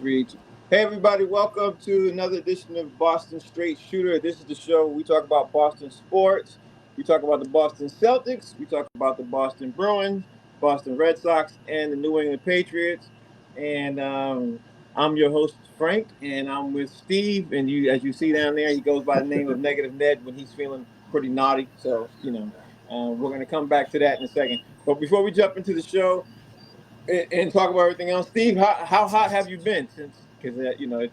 Hey everybody, welcome to another edition of Boston Straight Shooter. This is the show where we talk about Boston sports. We talk about the Boston Celtics. We talk about the Boston Bruins, Boston Red Sox, and the New England Patriots. And I'm your host Frank, and I'm with Steve. And you, as you see down there, he goes by the name of Negative Ned when he's feeling pretty naughty. We're going to come back to that in a second. But before we jump into the show, and talk about everything else. Steve, how hot have you been since? Because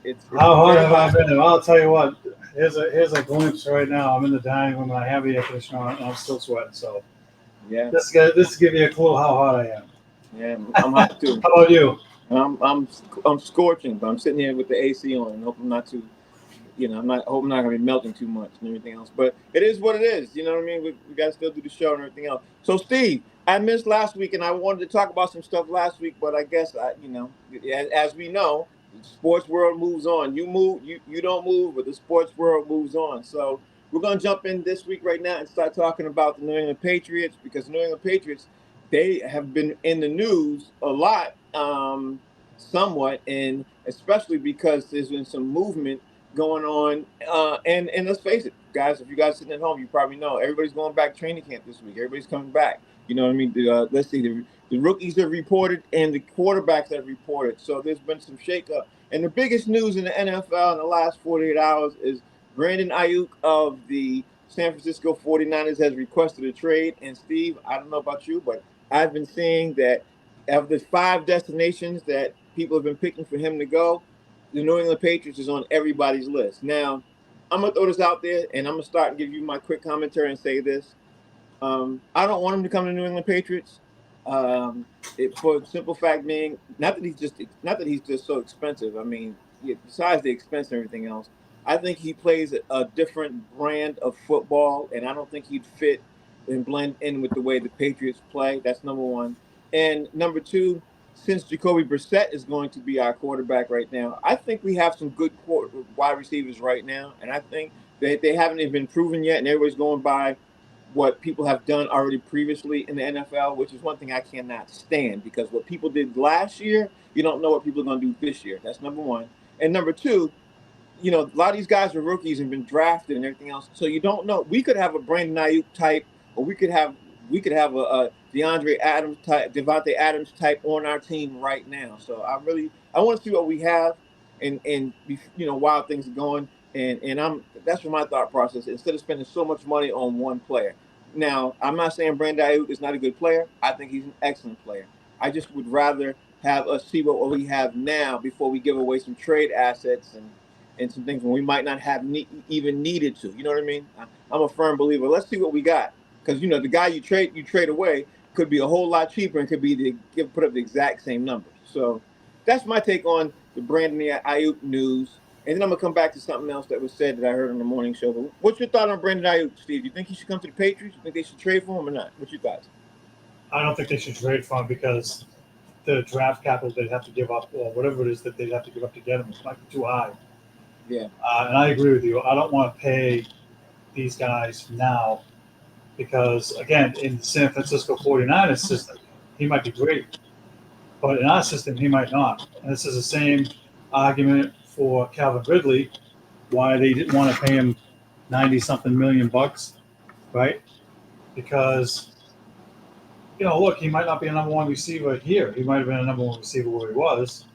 it's How been hot very have I hot. been? Well, I'll tell you what. Here's a glimpse right now. I'm in the dining room and I have the air conditioner on and I'm still sweating. So Yeah, this give you a clue how hot I am. yeah, I'm hot too. How about you? I'm scorching, but I'm sitting here with the AC on and hoping not to. I hope I'm not gonna be melting too much and everything else. But it is what it is. You know what I mean? We got to still do the show and everything else. So Steve, I missed last week and I wanted to talk about some stuff last week, but I guess as we know, the sports world moves on. You move, you don't move, but the sports world moves on. So we're gonna jump in this week right now and start talking about the New England Patriots because the New England Patriots, they have been in the news a lot, somewhat, and especially because there's been some movement going on. And let's face it, guys, if you guys sitting at home, you probably know everybody's going back to training camp this week. Everybody's coming back. You know what I mean? Let's see, the rookies have reported and the quarterbacks have reported. So there's been some shakeup. And the biggest news in the NFL in the last 48 hours is Brandon Ayuk of the San Francisco 49ers has requested a trade. And Steve, I don't know about you, but I've been seeing that of the five destinations that people have been picking for him to go, the New England Patriots is on everybody's list. Now, I'm gonna throw this out there, and I'm gonna start and give you my quick commentary and say this: I don't want him to come to New England Patriots. For the simple fact being, not that he's just so expensive. I mean, yeah, besides the expense and everything else, I think he plays a different brand of football, and I don't think he'd fit and blend in with the way the Patriots play. That's number one. And number two, since Jacoby Brissett is going to be our quarterback right now, I think we have some good wide receivers right now, and I think they haven't even been proven yet, and everybody's going by what people have done already previously in the NFL, which is one thing I cannot stand because what people did last year, you don't know what people are going to do this year. That's number one. And number two, a lot of these guys are rookies and been drafted and everything else, so you don't know. We could have a Brandon Ayuk type, or we could have a DeAndre Adams type, Devontae Adams type on our team right now. So I want to see what we have, and while things are going, and that's for my thought process. Instead of spending so much money on one player. Now, I'm not saying Brandon Ayuk is not a good player. I think he's an excellent player. I just would rather have us see what we have now before we give away some trade assets and some things when we might not have even needed to. You know what I mean? I'm a firm believer. Let's see what we got because the guy you trade away could be a whole lot cheaper and could be put up the exact same numbers. So that's my take on the Brandon Ayuk news. And then I'm gonna come back to something else that was said that I heard on the morning show. But what's your thought on Brandon Ayuk, Steve? Do you think he should come to the Patriots? You think they should trade for him or not? What's your thoughts? I don't think they should trade for him because the draft capital they'd have to give up, or whatever it is that they'd have to give up to get him, might be too high. Yeah. And I agree with you. I don't want to pay these guys now because, again, in the San Francisco 49ers system, he might be great. But in our system, he might not. And this is the same argument for Calvin Ridley, why they didn't want to pay him 90 something million bucks, right? Because, look, he might not be a number one receiver here. He might have been a number one receiver where he was.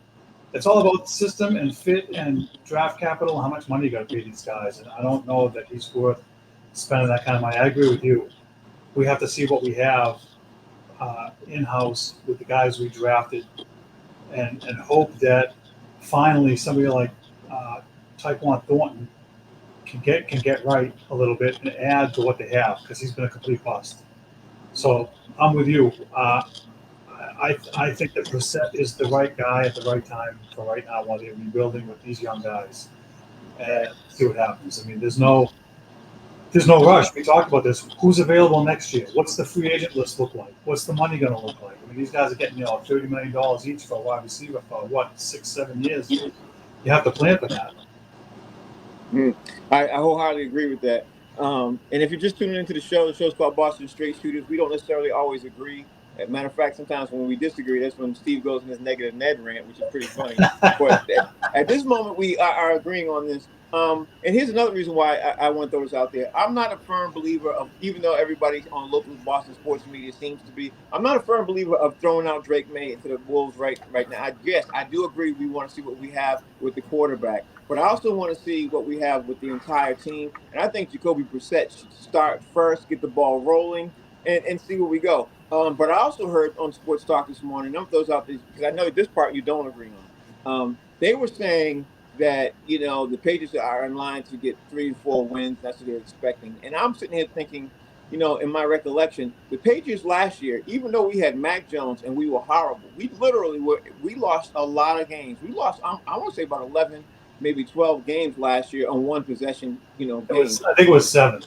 It's all about system and fit and draft capital, how much money you got to pay these guys. And I don't know that he's worth spending that kind of money. I agree with you. We have to see what we have in-house with the guys we drafted and hope that finally somebody like Tyquan Thornton can get right a little bit and add to what they have because he's been a complete bust. So I'm with you. I think that Brissett is the right guy at the right time for right now while they're rebuilding with these young guys and see what happens. I mean, there's no rush. We talked about this. Who's available next year? What's the free agent list look like? What's the money going to look like? I mean, these guys are getting $30 million each for a wide receiver for what 6-7 years. You have to plan for that. I wholeheartedly agree with that. And if you're just tuning into the show's called Boston Straight Shooters. We don't necessarily always agree As a matter of fact, sometimes when we disagree, that's when Steve goes in his negative Ned rant, which is pretty funny. But at this moment, we are agreeing on this. And here's another reason why I want to throw this out there. I'm not a firm believer of, even though everybody on local Boston sports media seems to be, I'm not a firm believer of throwing out Drake May into the Wolves right now. Yes, I do agree we want to see what we have with the quarterback, but I also want to see what we have with the entire team. And I think Jacoby Brissett should start first, get the ball rolling, and see where we go. But I also heard on Sports Talk this morning, I'm those out there because I know this part you don't agree on. They were saying that the Patriots are in line to get 3 or 4 wins. That's what they're expecting. And I'm sitting here thinking, in my recollection, the Patriots last year, even though we had Mac Jones and we were horrible, we lost a lot of games. We lost, I want to say about 11, maybe 12 games last year on one possession, games. I think it was 7.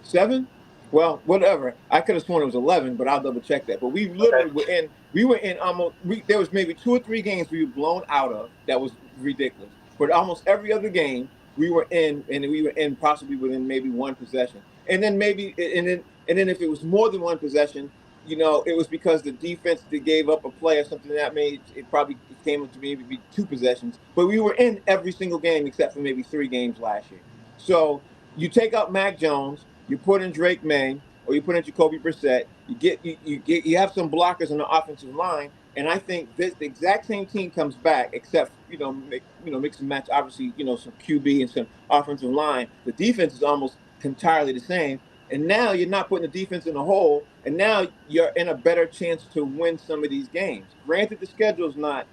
7? Well, whatever. I could have sworn it was 11, but I'll double check that. But we literally Okay. were in. We were in almost. There was maybe 2 or 3 games we were blown out of. That was ridiculous. But almost every other game we were in, and we were in possibly within maybe one possession. And then if it was more than one possession, it was because the defense that gave up a play or something that made it probably came up to maybe 2 possessions. But we were in every single game except for maybe 3 games last year. So you take out Mac Jones, you put in Drake May, or you put in Jacoby Brissett. You have some blockers on the offensive line, and I think the exact same team comes back, except mix and match. Obviously, some QB and some offensive line. The defense is almost entirely the same, and now you're not putting the defense in a hole, and now you're in a better chance to win some of these games. Granted, the schedule's not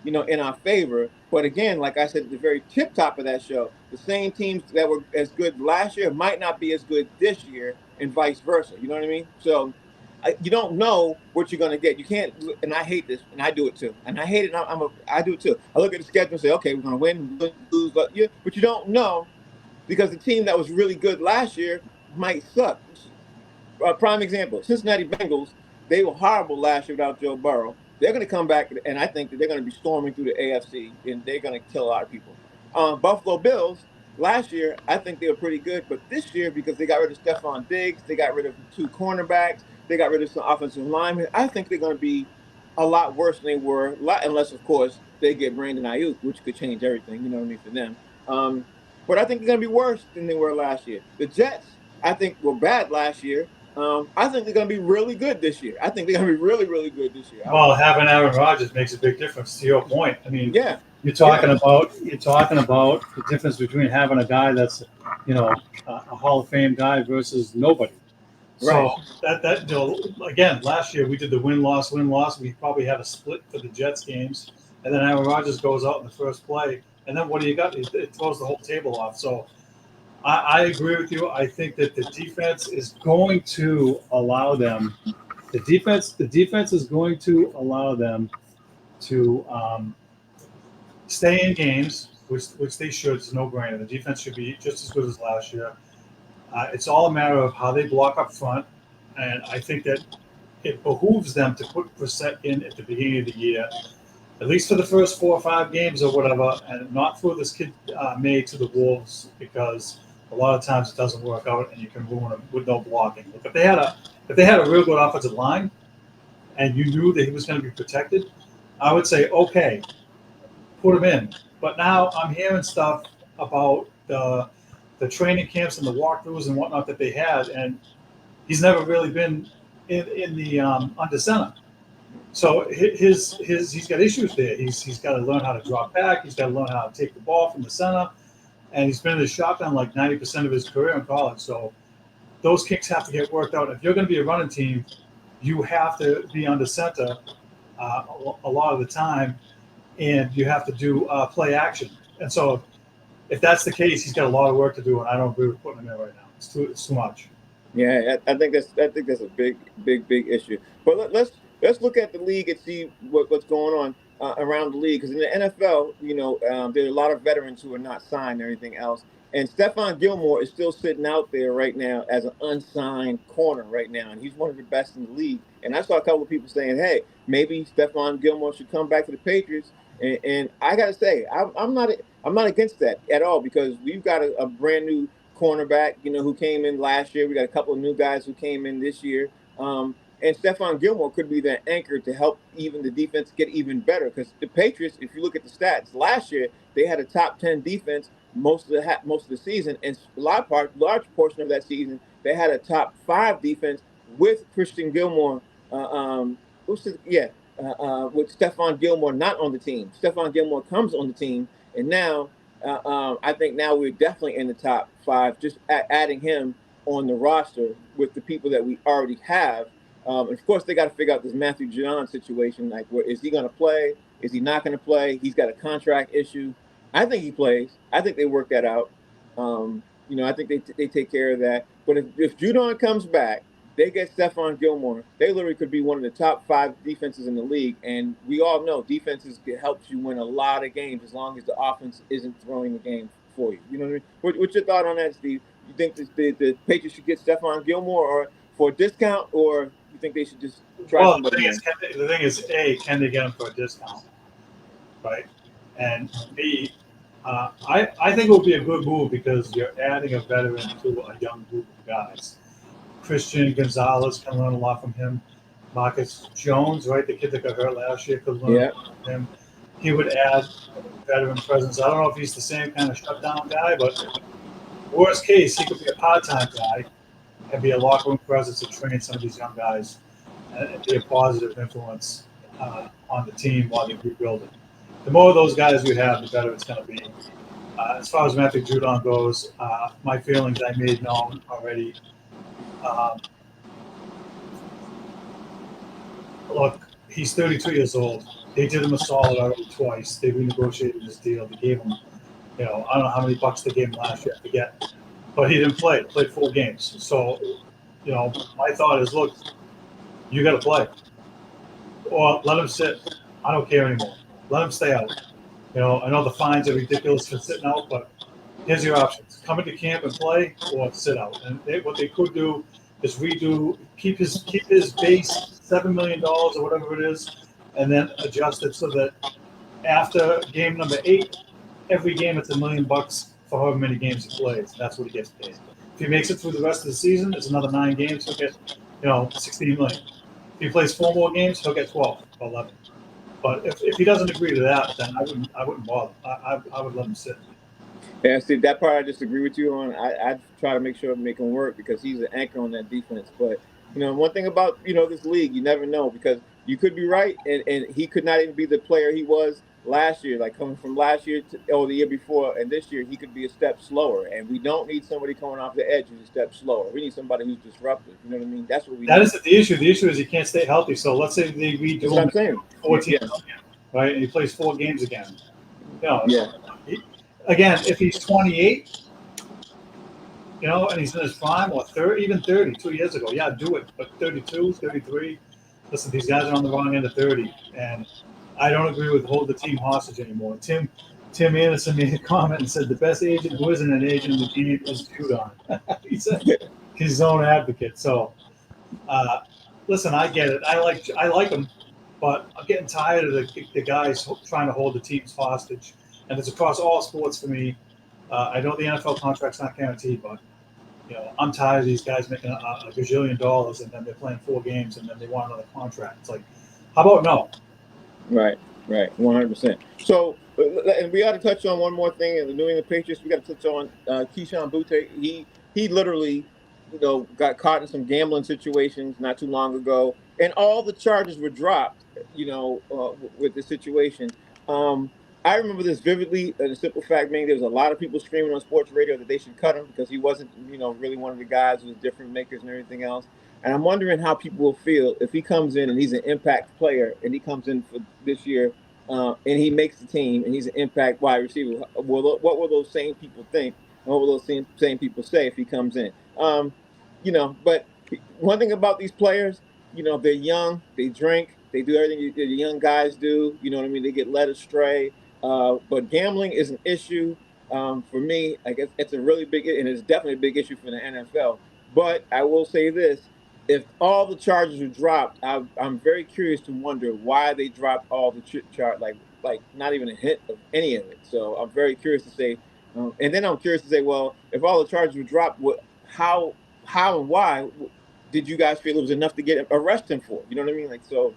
in our favor. But again, like I said at the very tip top of that show, the same teams that were as good last year might not be as good this year, and vice versa. You know what I mean? So you don't know what you're going to get. You can't, and I hate this, and I do it too. And I hate it. And I do it too. I look at the schedule and say, okay, we're going to win, lose, but you don't know because the team that was really good last year might suck. Prime example: Cincinnati Bengals. They were horrible last year without Joe Burrow. They're going to come back, and I think that they're going to be storming through the AFC, and they're going to kill a lot of people. Buffalo Bills. Last year, I think they were pretty good, but this year, because they got rid of Stephon Diggs, they got rid of 2 cornerbacks, they got rid of some offensive linemen. I think they're going to be a lot worse than they were, unless, of course, they get Brandon Ayuk, which could change everything. You know what I mean for them. But I think they're going to be worse than they were last year. The Jets, I think, were bad last year. I think they're going to be really good this year. I think they're going to be really, really good this year. Well, having Aaron Rodgers makes a big difference. To your point, I mean, yeah, you're talking about the difference between having a guy that's a Hall of Fame guy versus nobody. right. So that again, last year we did the win loss. We probably had a split for the Jets games, and then Aaron Rodgers goes out in the first play, and then what do you got? It throws the whole table off. So I agree with you. I think that the defense is going to allow them. The defense is going to allow them to stay in games, which they should. It's no brainer. The defense should be just as good as last year. It's all a matter of how they block up front, and I think that it behooves them to put Brissett in at the beginning of the year, at least for the first 4 or 5 games or whatever, and not throw this kid May to the wolves, because a lot of times it doesn't work out and you can ruin them with no blocking. If they had a real good offensive line and you knew that he was going to be protected, I would say, okay, put him in. But now I'm hearing stuff about the training camps and the walkthroughs and whatnot that they had, and he's never really been in the under center. So he's got issues there. He's got to learn how to drop back. He's got to learn how to take the ball from the center, and he's been in the shotgun like 90% of his career in college. So those kicks have to get worked out. If you're going to be a running team, you have to be under center a lot of the time, and you have to do play action. And so if that's the case, he's got a lot of work to do, and I don't agree with putting him in right now. It's too much. Yeah, I think that's a big issue. But let's look at the league and see what's going on around the league. Because in the NFL, there are a lot of veterans who are not signed or anything else. And Stephon Gilmore is still sitting out there right now as an unsigned corner right now, and he's one of the best in the league. And I saw a couple of people saying, "Hey, maybe Stephon Gilmore should come back to the Patriots." And I got to say, I'm not against that at all, because we've got a brand new cornerback, who came in last year. We got a couple of new guys who came in this year. and Stephon Gilmore could be that anchor to help even the defense get even better. Because the Patriots, if you look at the stats last year, they had a top 10 defense most of the season, and large portion of that season they had a top 5 defense with Christian Gilmore. With Stephon Gilmore not on the team. Stephon Gilmore comes on the team, and now I think now we're definitely in the top 5. Just adding him on the roster with the people that we already have. And of course, they got to figure out this Matthew Judon situation. Like, where is he going to play? Is he not going to play? He's got a contract issue. I think he plays. I think they work that out. I think they take care of that. But if Judon comes back, they get Stephon Gilmore. They literally could be one of the top 5 defenses in the league. And we all know defenses helps you win a lot of games as long as the offense isn't throwing the game for you. You know what I mean? What's your thought on that, Steve? You think the Patriots should get Stephon Gilmore or for a discount, or you think they should just try somebody else? The thing is, A, can they get him for a discount? Right? And B, I think it would be a good move because you're adding a veteran to a young group of guys. Christian Gonzalez can learn a lot from him. Marcus Jones, right, the kid that got hurt last year, could learn from him. He would add veteran presence. I don't know if he's the same kind of shutdown guy, but worst case, he could be a part-time guy and be a locker room presence to train some of these young guys and be a positive influence on the team while they're rebuilding. The more of those guys we have, the better it's going to be. As far as Matthew Judon goes, my feelings I made known already. Look, he's 32 years old. They did him a solid already twice. They renegotiated his deal. They gave him, I don't know how many bucks they gave him last year, I forget. But he didn't play. He played 4 games. So, my thought is, look, you got to play. Or let him sit. I don't care anymore. Let him stay out. I know the fines are ridiculous for sitting out, but here's your options. Come into camp and play or sit out. And what they could do is keep his base $7 million or whatever it is, and then adjust it so that after game number 8, every game it's $1 million for however many games he plays. That's what he gets paid. If he makes it through the rest of the season, it's another 9 games. He'll get, $16 million. If he plays 4 more games, he'll get 12 or 11. But if he doesn't agree to that, then I wouldn't bother. I would let him sit. Yeah, see, that part I disagree with you on. I try to make sure I make him work because he's an anchor on that defense. But, one thing about, this league, you never know because you could be right and he could not even be the player he was last year, like coming from last year or the year before. And this year he could be a step slower. And we don't need somebody coming off the edge who's a step slower. We need somebody who's disruptive. You know what I mean? That's what we need. That isn't the issue. The issue is he can't stay healthy. So let's say they redo him 14 right? And he plays 4 games again. Again, if he's 28, and he's in his prime, or 30, even 30, 2 years ago, yeah, do it. But 32, 33, listen, these guys are on the wrong end of 30, and I don't agree with hold the team hostage anymore. Tim Anderson made a comment and said the best agent who isn't an agent in the game is Judon. He said he's his own advocate. So, listen, I get it. I like him, but I'm getting tired of the guys trying to hold the teams hostage. And it's across all sports for me. I know the NFL contract's not guaranteed, but I'm tired of these guys making a gajillion dollars and then they're playing 4 games and then they want another contract. It's like, how about no? Right, 100%. So, and we got to touch on one more thing in the New England Patriots. We got to touch on Keyshawn Butte. He literally, got caught in some gambling situations not too long ago, and all the charges were dropped. With the situation. I remember this vividly. The simple fact being, there was a lot of people screaming on sports radio that they should cut him because he wasn't, really one of the guys who was different makers and everything else. And I'm wondering how people will feel if he comes in and he's an impact player and he comes in for this year and he makes the team and he's an impact wide receiver. What will those same people think? And what will those same people say if he comes in? But one thing about these players, they're young, they drink, they do everything the young guys do. You know what I mean? They get led astray. But gambling is an issue for me. I guess it's a really big, and it's definitely a big issue for the NFL. But I will say this: if all the charges are dropped, I'm very curious to wonder why they dropped all the charge, like not even a hint of any of it. So I'm very curious to say, and then I'm curious to say, well, if all the charges were dropped, how and why did you guys feel it was enough to arrest him for? You know what I mean? Like, so,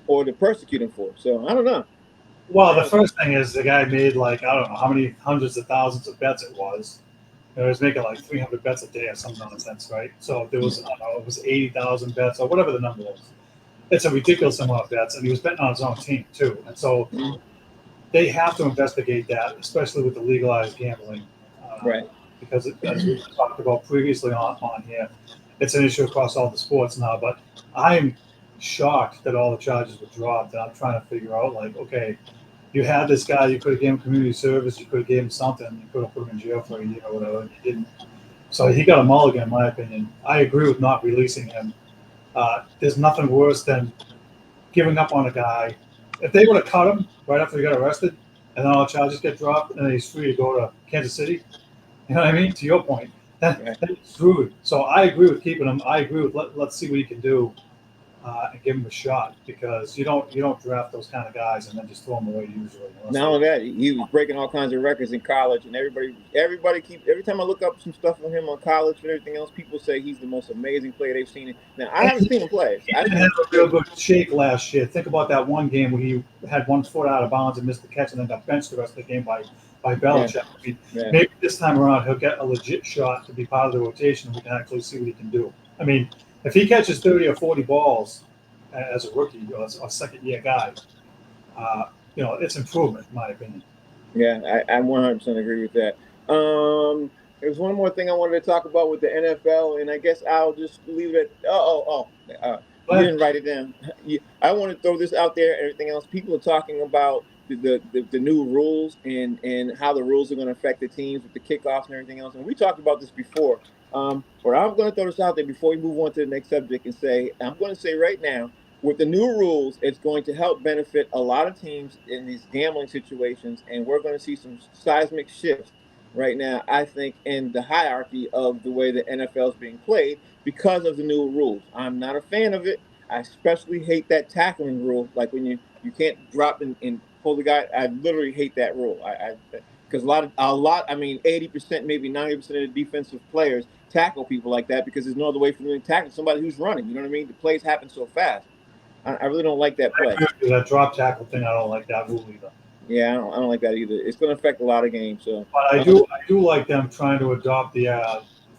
or to persecute him for. So I don't know. Well, the first thing is the guy made like I don't know how many hundreds of thousands of bets it was. He was making like 300 bets a day or some nonsense, right? So there was I don't know, it was 80,000 bets or whatever the number was. It's a ridiculous amount of bets, and he was betting on his own team too. And so they have to investigate that, especially with the legalized gambling, right? Because as we talked about previously on here, it's an issue across all the sports now. But I'm shocked that all the charges were dropped, and I'm trying to figure out like, okay, you had this guy, you could have given him community service, you could have given him something, you could have put him in jail for a year or whatever, and you didn't. So he got a mulligan, in my opinion. I agree with not releasing him. There's nothing worse than giving up on a guy. If they would have cut him right after he got arrested, and then all the charges get dropped, and then he's free to go to Kansas City, you know what I mean? To your point, that's screwed. So I agree with keeping him. I agree with let's see what he can do. And give him a shot because you don't draft those kind of guys and then just throw them away usually. Not only that, he was breaking all kinds of records in college, and every time I look up some stuff on him on college and everything else, people say he's the most amazing player they've seen. Now I haven't seen him play. He didn't have a real good shake last year. Think about that one game where he had 1 foot out of bounds and missed the catch, and then got benched the rest of the game by Belichick. Yeah. Maybe this time around he'll get a legit shot to be part of the rotation, and we can actually see what he can do. I mean, if he catches 30 or 40 balls as a rookie or as a second-year guy, it's improvement, in my opinion. Yeah, I 100% agree with that. There's one more thing I wanted to talk about with the NFL, and I guess I'll just leave it at, you didn't write it down. I want to throw this out there and everything else. People are talking about the new rules and how the rules are going to affect the teams with the kickoffs and everything else. And we talked about this before. But I'm going to throw this out there before we move on to the next subject and say, I'm going to say right now, with the new rules, it's going to help benefit a lot of teams in these gambling situations, and we're going to see some seismic shifts right now, I think, in the hierarchy of the way the NFL is being played because of the new rules. I'm not a fan of it. I especially hate that tackling rule, like when you can't drop and pull the guy. I literally hate that rule. Because a lot, I mean, 80%, maybe 90% of the defensive players tackle people like that because there's no other way for them to tackle somebody who's running. You know what I mean? The plays happen so fast. I really don't like that play. That drop tackle thing, I don't like that rule either. Yeah, I don't like that either. It's going to affect a lot of games. So, but I do like them trying to adopt the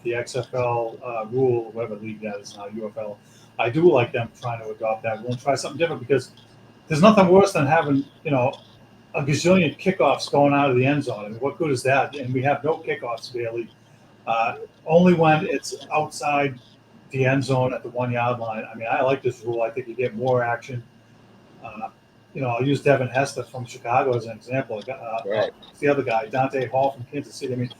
XFL rule, whatever league that is now, UFL. I do like them trying to adopt that rule and try something different because there's nothing worse than having a gazillion kickoffs going out of the end zone. I mean, what good is that? And we have no kickoffs really. Only when it's outside the end zone at the 1 yard line. I mean, I like this rule. I think you get more action. I'll use Devin Hester from Chicago as an example. Right. The other guy, Dante Hall from Kansas City. I mean,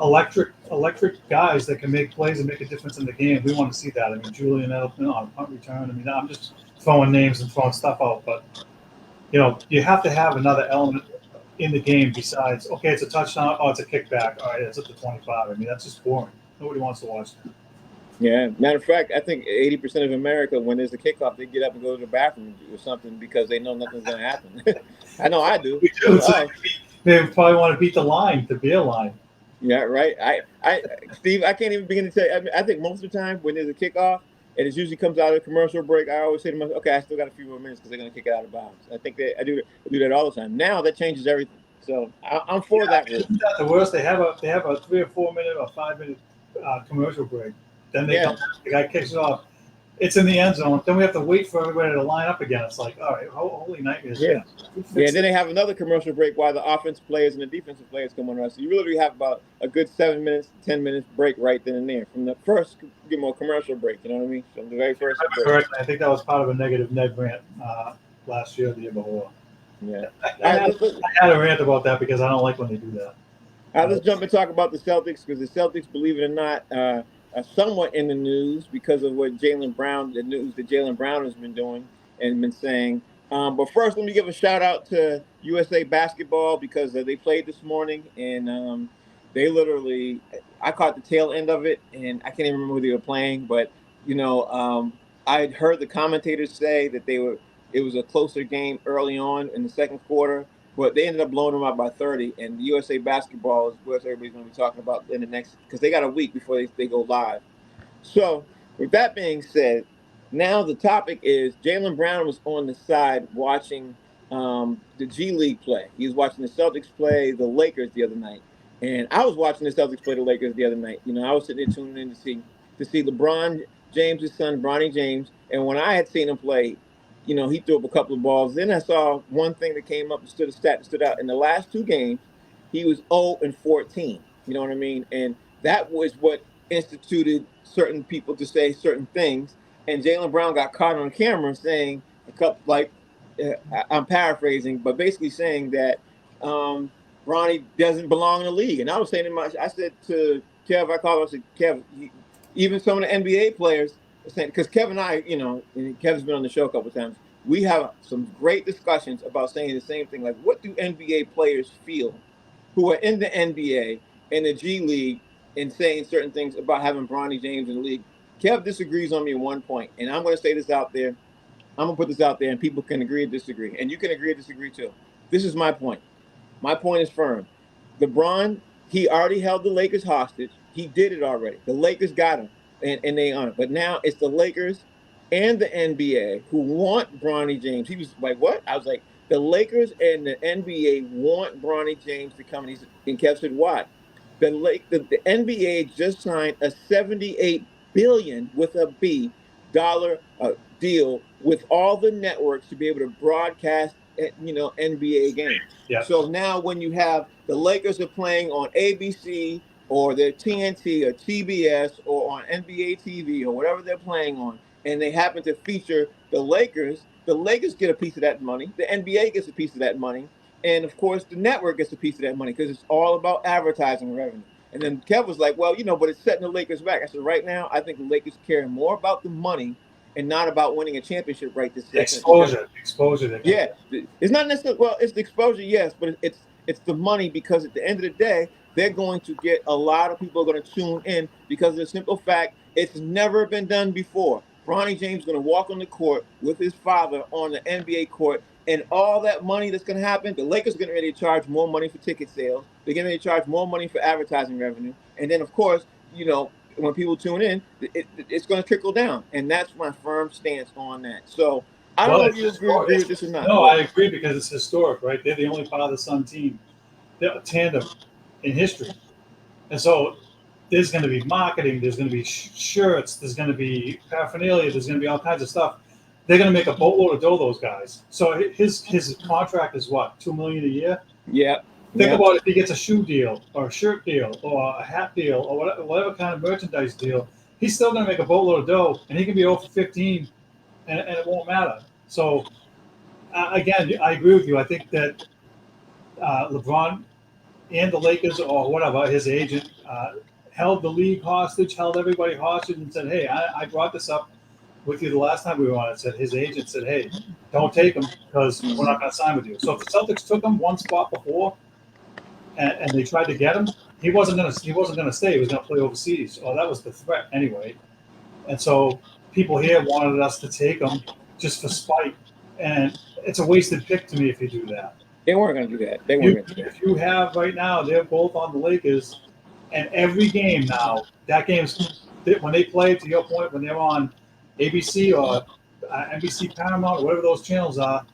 electric guys that can make plays and make a difference in the game. We want to see that. I mean, Julian Edelman on punt return. I mean, I'm just throwing names and throwing stuff out, but you have to have another element in the game besides, okay, it's a touchdown, it's a kickback, all right, it's up to 25. I mean, that's just boring. Nobody wants to watch that. Yeah, matter of fact, I think 80% of America, when there's a kickoff, they get up and go to the bathroom or something because they know nothing's going to happen. I know I do. They probably want to beat the line, the beer line. Yeah, right. Steve, I can't even begin to tell you. I think most of the time when there's a kickoff and it usually comes out of a commercial break, I always say to myself, okay, I still got a few more minutes because they're going to kick it out of bounds. I think I do that all the time. Now that changes everything. So I'm for that. Isn't that the worst? They have a 3 or 4 minute or 5 minute commercial break. Then the guy kicks it off. It's in the end zone. Then we have to wait for everybody to line up again. It's like, all right, holy nightmares. Yeah. Yeah. Then they have another commercial break while the offensive players and the defensive players come on. So you really have about a good 7 minutes, 10 minutes break right then and there from the first commercial break. You know what I mean? From the very first. Correct. I think that was part of a negative Ned rant last year or the year before. Yeah. I had a rant about that because I don't like when they do that. Let's jump and talk about the Celtics because the Celtics, believe it or not, are somewhat in the news because of what the news that Jaylen Brown has been doing and been saying. But first, let me give a shout out to USA Basketball because they played this morning and they literally, I caught the tail end of it and I can't even remember who they were playing, but I had heard the commentators say that it was a closer game early on in the second quarter, but they ended up blowing them out by 30. And USA Basketball is what everybody's going to be talking about in the next, because they got a week before they go live. So with that being said, now the topic is Jaylen Brown was on the side watching the G League play. He was watching the Celtics play the Lakers the other night, and I was watching the Celtics play the Lakers the other night. You know, I was sitting there tuning in to see LeBron James' son, Bronny James, and when I had seen him play, you know, he threw up a couple of balls. Then I saw one thing that came up and stood a stat that stood out. In the last two games, he was 0 and 14. You know what I mean? And that was what instituted certain people to say certain things. And Jaylen Brown got caught on camera saying a couple, like, I'm paraphrasing, but basically saying that Bronny doesn't belong in the league. And I was saying I said to Kev, I said, Kev, even some of the NBA players are saying, because Kev and I, you know, and Kev's been on the show a couple of times, we have some great discussions about saying the same thing. Like, what do NBA players feel who are in the NBA and the G League and saying certain things about having Bronny James in the league? Kev disagrees on me at one point, and I'm going to say this out there. I'm going to put this out there, and people can agree or disagree. And you can agree or disagree, too. This is my point. My point is firm. LeBron, he already held the Lakers hostage. He did it already. The Lakers got him, and they on it. But now it's the Lakers and the NBA who want Bronny James. He was like, what? I was like, the Lakers and the NBA want Bronny James to come. And Kev said, why? The NBA just signed a 78 billion with a B dollar deal with all the networks to be able to broadcast, you know, NBA games. Yeah. So now when you have the Lakers are playing on ABC or their TNT or TBS or on NBA TV or whatever they're playing on, and they happen to feature the Lakers get a piece of that money. The NBA gets a piece of that money. And of course, the network gets a piece of that money because it's all about advertising revenue. And then Kev was like, well, you know, but it's setting the Lakers back. I said, right now, I think the Lakers care more about the money and not about winning a championship right this second. Exposure. Yeah, it's not necessarily, well, it's the exposure, yes, but it's the money because at the end of the day, they're going to get a lot of people are going to tune in because of the simple fact it's never been done before. Bronny James is going to walk on the court with his father on the NBA court, and all that money that's going to happen, the Lakers are going to ready to charge more money for ticket sales. They're going to charge more money for advertising revenue, and then of course, you know, when people tune in, it's going to trickle down, and that's my firm stance on that. So I don't Well, know if you agree with this or not. no, I agree because it's historic, right? They're the only father-son team, they're a tandem in history, and so there's going to be marketing, there's going to be shirts, there's going to be paraphernalia, there's going to be all kinds of stuff. They're going to make a boatload of dough, those guys. So his contract is what, $2 million a year? Yeah. Think about if he gets a shoe deal or a shirt deal or a hat deal or whatever kind of merchandise deal, he's still going to make a boatload of dough, and he can be over 15, and it won't matter. So again, I agree with you. I think that LeBron and the Lakers or whatever, his agent, held the league hostage, held everybody hostage, and said, "Hey, I brought this up with you the last time we were on." It said his agent said, "Hey, don't take him because we're not going to sign with you." So if the Celtics took him one spot before, and they tried to get him, he wasn't going to stay. He was going to play overseas. Or that was the threat anyway. And so people here wanted us to take him just for spite, and it's a wasted pick to me if you do that. They weren't going to do that. They weren't going to do that. If you have right now, they're both on the Lakers, and every game now, that game's when they play. To your point, when they're on ABC or NBC Paramount or whatever those channels are,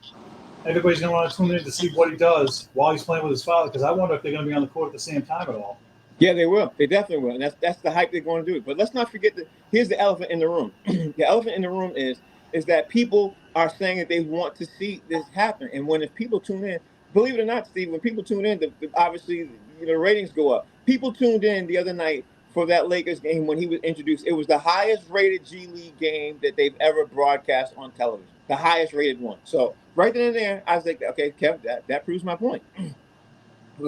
everybody's going to want to tune in to see what he does while he's playing with his father. Because I wonder if they're going to be on the court at the same time at all. Yeah, they will. They definitely will, and that's the hype they're going to do it. But let's not forget that here's the elephant in the room. The elephant in the room is that people are saying that they want to see this happen, and if people tune in, believe it or not, Steve, when people tune in, obviously the ratings go up. People tuned in the other night for that Lakers game when he was introduced. It was the highest rated G League game that they've ever broadcast on television, the highest rated one. So right then and there, I was like, okay, Kev, that proves my point.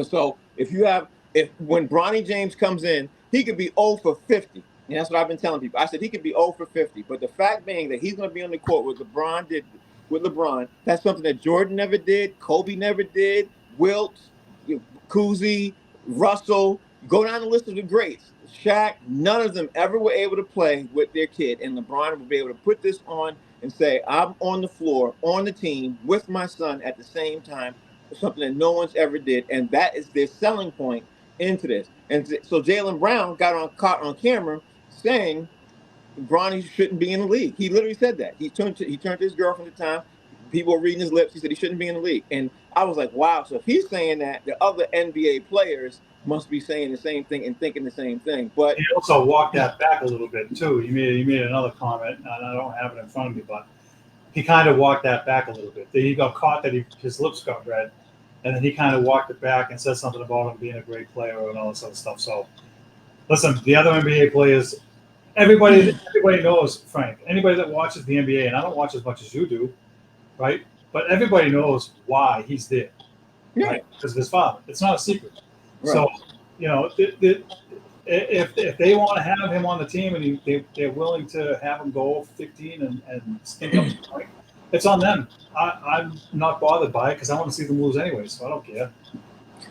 So if when Bronny James comes in, he could be 0 for 50. And that's what I've been telling people. I said he could be 0 for 50. But the fact being that he's going to be on the court with LeBron, that's something that Jordan never did, Kobe never did, Wilt, Cousy, Russell, go down the list of the greats. Shaq, none of them ever were able to play with their kid. And LeBron will be able to put this on and say, I'm on the floor, on the team, with my son at the same time, something that no one's ever did. And that is their selling point into this. And so Jaylen Brown got caught on camera saying Bronny shouldn't be in the league. He literally said that. He turned to his girlfriend at the time. People were reading his lips. He said he shouldn't be in the league. And I was like, wow. So if he's saying that, the other NBA players must be saying the same thing and thinking the same thing. But He also walked that back a little bit too. He made another comment, and I don't have it in front of me, but he kind of walked that back a little bit. He got caught that his lips got red, and then he kind of walked it back and said something about him being a great player and all this other stuff. So, listen, the other NBA players, everybody knows, Frank. Anybody that watches the NBA, and I don't watch as much as you do, right? But everybody knows why he's there, yeah, right? Because of his father. It's not a secret. right. So, if they want to have him on the team and they're willing to have him go 15 and stink up the point, it's on them. I'm not bothered by it because I want to see them lose anyway, so I don't care.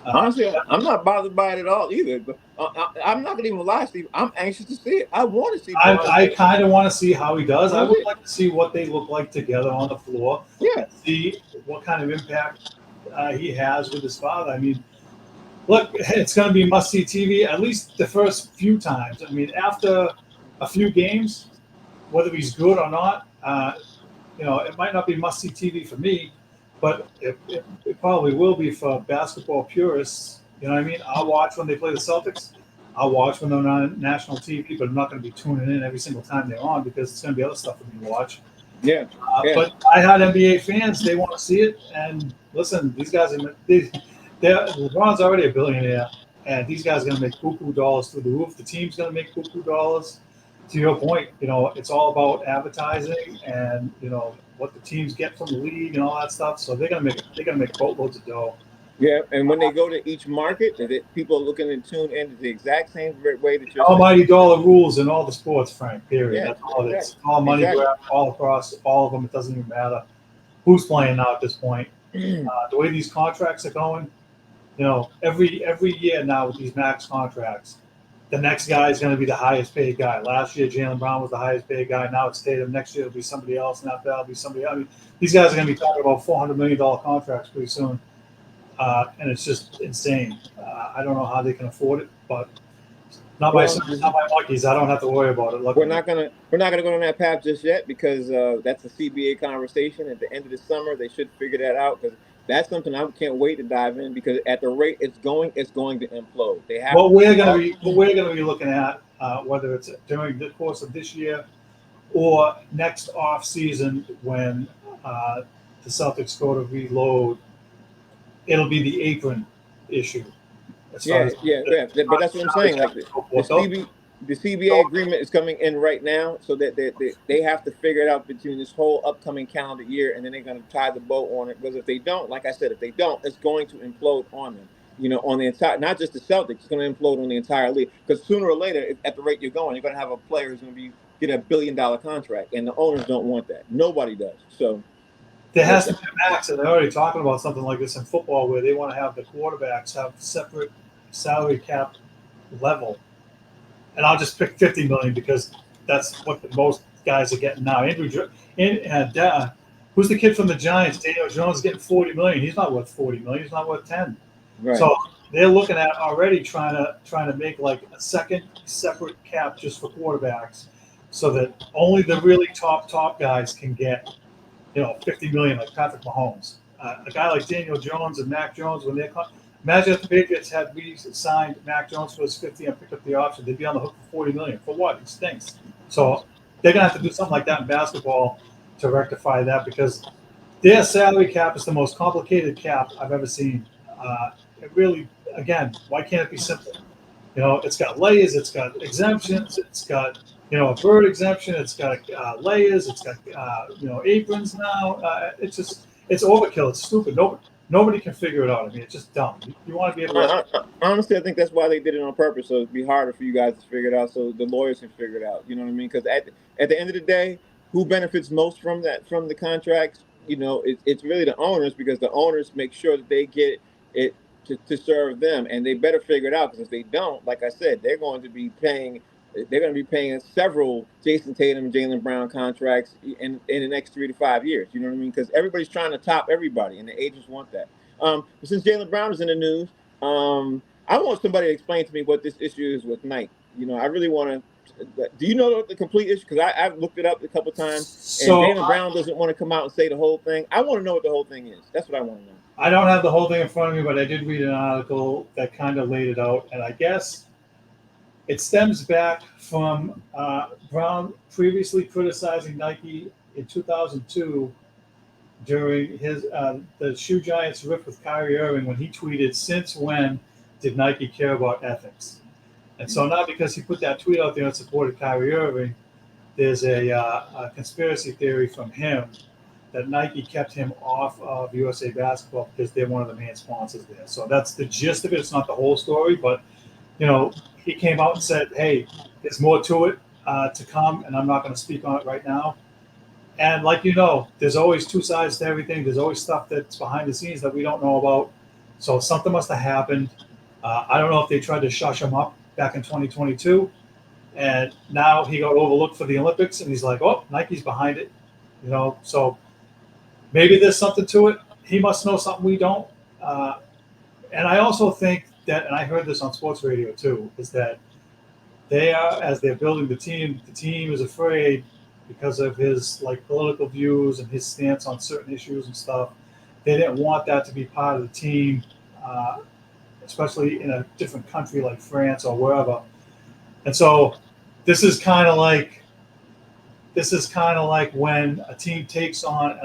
Honestly, I'm not bothered by it at all either. But I'm not gonna even lie, Steve. I'm anxious to see it. I want to see. I kind of want to see how he does. I would like to see what they look like together on the floor. Yeah. See what kind of impact he has with his father. I mean, look, it's going to be must-see TV at least the first few times. I mean, after a few games, whether he's good or not, it might not be must-see TV for me, but it probably will be for basketball purists. You know what I mean? I'll watch when they play the Celtics. I'll watch when they're on national TV, but I'm not going to be tuning in every single time they're on because it's going to be other stuff for me to watch. Yeah. But I had NBA fans; they want to see it. And listen, these guys LeBron's already a billionaire, and these guys are going to make buku dollars through the roof. The team's going to make buku dollars. To your point, it's all about advertising and what the teams get from the league and all that stuff. So they're going to make boatloads of dough. Yeah, and when they go to each market, people are looking to tune in the exact same way that you're almighty dollar rules in all the sports, Frank. Period. Yeah, That's all it is. exactly. All money grab, all across all of them. It doesn't even matter who's playing now at this point. The way these contracts are going, every year now with these max contracts, the next guy is going to be the highest paid guy. Last year, Jaylen Brown was the highest paid guy. Now it's Tatum. Next year, it'll be somebody else. And after that'll be somebody else. I mean, these guys are going to be talking about $400 million contracts pretty soon. And it's just insane. I don't know how they can afford it, but not my monkeys. I don't have to worry about it. We're not gonna go down that path just yet because that's a CBA conversation. At the end of the summer, they should figure that out because that's something I can't wait to dive in because at the rate it's going to implode. They have we're going to be looking at whether it's during the course of this year or next off season when the Celtics go to reload. It'll be the apron issue. But that's what I'm saying. Like the CBA agreement is coming in right now, so that they have to figure it out between this whole upcoming calendar year, and then they're going to tie the bow on it. Because if they don't, like I said, it's going to implode on them. On the entire, not just the Celtics, it's going to implode on the entire league. Because sooner or later, at the rate you're going to have a player who's going to get a $1 billion contract, and the owners don't want that. Nobody does. So. There has to be a max, and they're already talking about something like this in football where they want to have the quarterbacks have separate salary cap level. And I'll just pick $50 million because that's what the most guys are getting now. Who's the kid from the Giants? Daniel Jones is getting $40 million. He's not worth $40 million. He's not worth 10. Right. So they're looking at already trying to make like a second separate cap just for quarterbacks, so that only the really top guys can get. $50 million like Patrick Mahomes. A guy like Daniel Jones and Mac Jones, when imagine if the Patriots had signed Mac Jones for his 50 and picked up the option, they'd be on the hook for $40 million. For what? It stinks. So they're gonna have to do something like that in basketball to rectify that because their salary cap is the most complicated cap I've ever seen. It really, again, why can't it be simple? It's got layers, it's got exemptions, it's got a bird exemption. It's got layers. It's got aprons now. It's overkill. It's stupid. Nobody can figure it out. I mean, it's just dumb. You want to be able to. Honestly, I think that's why they did it on purpose, so it'd be harder for you guys to figure it out, so the lawyers can figure it out. You know what I mean? Because at the end of the day, who benefits most from the contracts? It's really the owners because the owners make sure that they get it to serve them, and they better figure it out because if they don't, like I said, they're going to be paying several Jason Tatum and Jaylen Brown contracts in the next 3 to 5 years. You know what I mean? Because everybody's trying to top everybody, and the agents want that. But since Jaylen Brown is in the news, I want somebody to explain to me what this issue is with Nike. I really want to Do you know the complete issue? Because I've looked it up a couple times, and So Dana Brown doesn't want to come out and say the whole thing. I want to know what the whole thing is. That's what I want to know. I don't have the whole thing in front of me, but I did read an article that kind of laid it out, and I guess it stems back from Brown previously criticizing Nike in 2002 during his the shoe giants riff with Kyrie Irving when he tweeted, "Since when did Nike care about ethics?" And so now because he put that tweet out there and supported Kyrie Irving, there's a conspiracy theory from him that Nike kept him off of USA Basketball because they're one of the main sponsors there. So that's the gist of it. It's not the whole story, but he came out and said, "Hey, there's more to it to come, and I'm not going to speak on it right now." And like there's always two sides to everything. There's always stuff that's behind the scenes that we don't know about. So something must have happened. I don't know if they tried to shush him up back in 2022, and now he got overlooked for the Olympics, and he's like, "Oh, Nike's behind it," So maybe there's something to it. He must know something we don't. And I also think that, and I heard this on sports radio too, is that as they're building the team is afraid because of his political views and his stance on certain issues and stuff. They didn't want that to be part of the team, especially in a different country like France or wherever. And so this is kind of like when a team takes on, and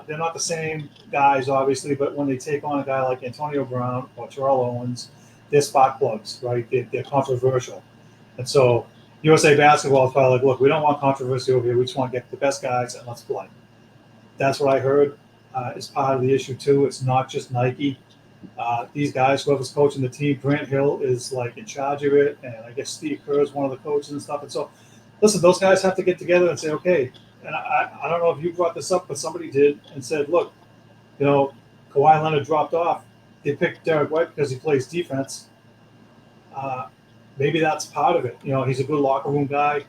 they're not the same guys, obviously, but when they take on a guy like Antonio Brown or Terrell Owens, they're spark plugs, right? They're controversial. And so USA Basketball is probably like, look, we don't want controversy over here. We just want to get the best guys and let's play. That's what I heard is part of the issue, too. It's not just Nike. These guys, whoever's coaching the team, Grant Hill is in charge of it, and I guess Steve Kerr is one of the coaches and stuff. And so, listen, those guys have to get together and say, okay, and I don't know if you brought this up, but somebody did and said, look, Kawhi Leonard dropped off. They picked Derek White because he plays defense. Maybe that's part of it. He's a good locker room guy.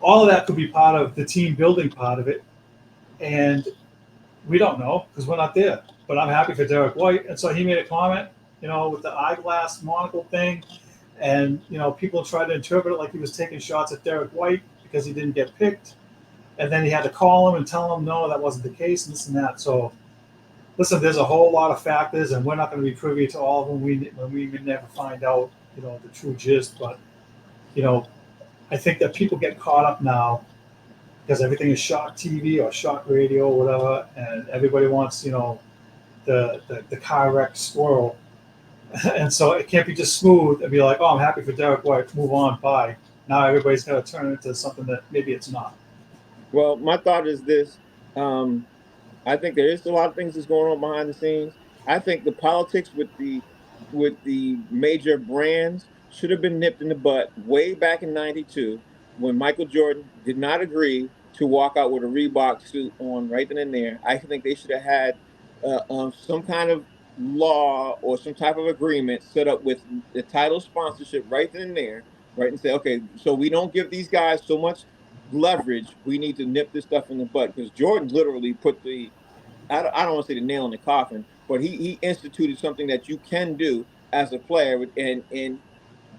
All of that could be part of the team building part of it. And we don't know because we're not there. But I'm happy for Derek White. And so he made a comment, with the eyeglass monocle thing. And, people tried to interpret it like he was taking shots at Derek White because he didn't get picked. And then he had to call him and tell him, no, that wasn't the case and this and that. So, listen, there's a whole lot of factors, and we're not going to be privy to all of them. We may never find out, the true gist. But, I think that people get caught up now because everything is shock TV or shock radio or whatever, and everybody wants, the car wreck squirrel. And so it can't be just smooth and be like, oh, I'm happy for Derek White, move on, bye. Now everybody's got to turn it into something that maybe it's not. Well, my thought is this. I think there is a lot of things that's going on behind the scenes. I think the politics with the major brands should have been nipped in the butt way back in '92 when Michael Jordan did not agree to walk out with a Reebok suit on right then and there. I think they should have had some kind of law or some type of agreement set up with the title sponsorship right then and there, right, and say, okay, so we don't give these guys so much leverage. We need to nip this stuff in the butt because Jordan literally put I don't want to say the nail in the coffin, but he instituted something that you can do as a player, and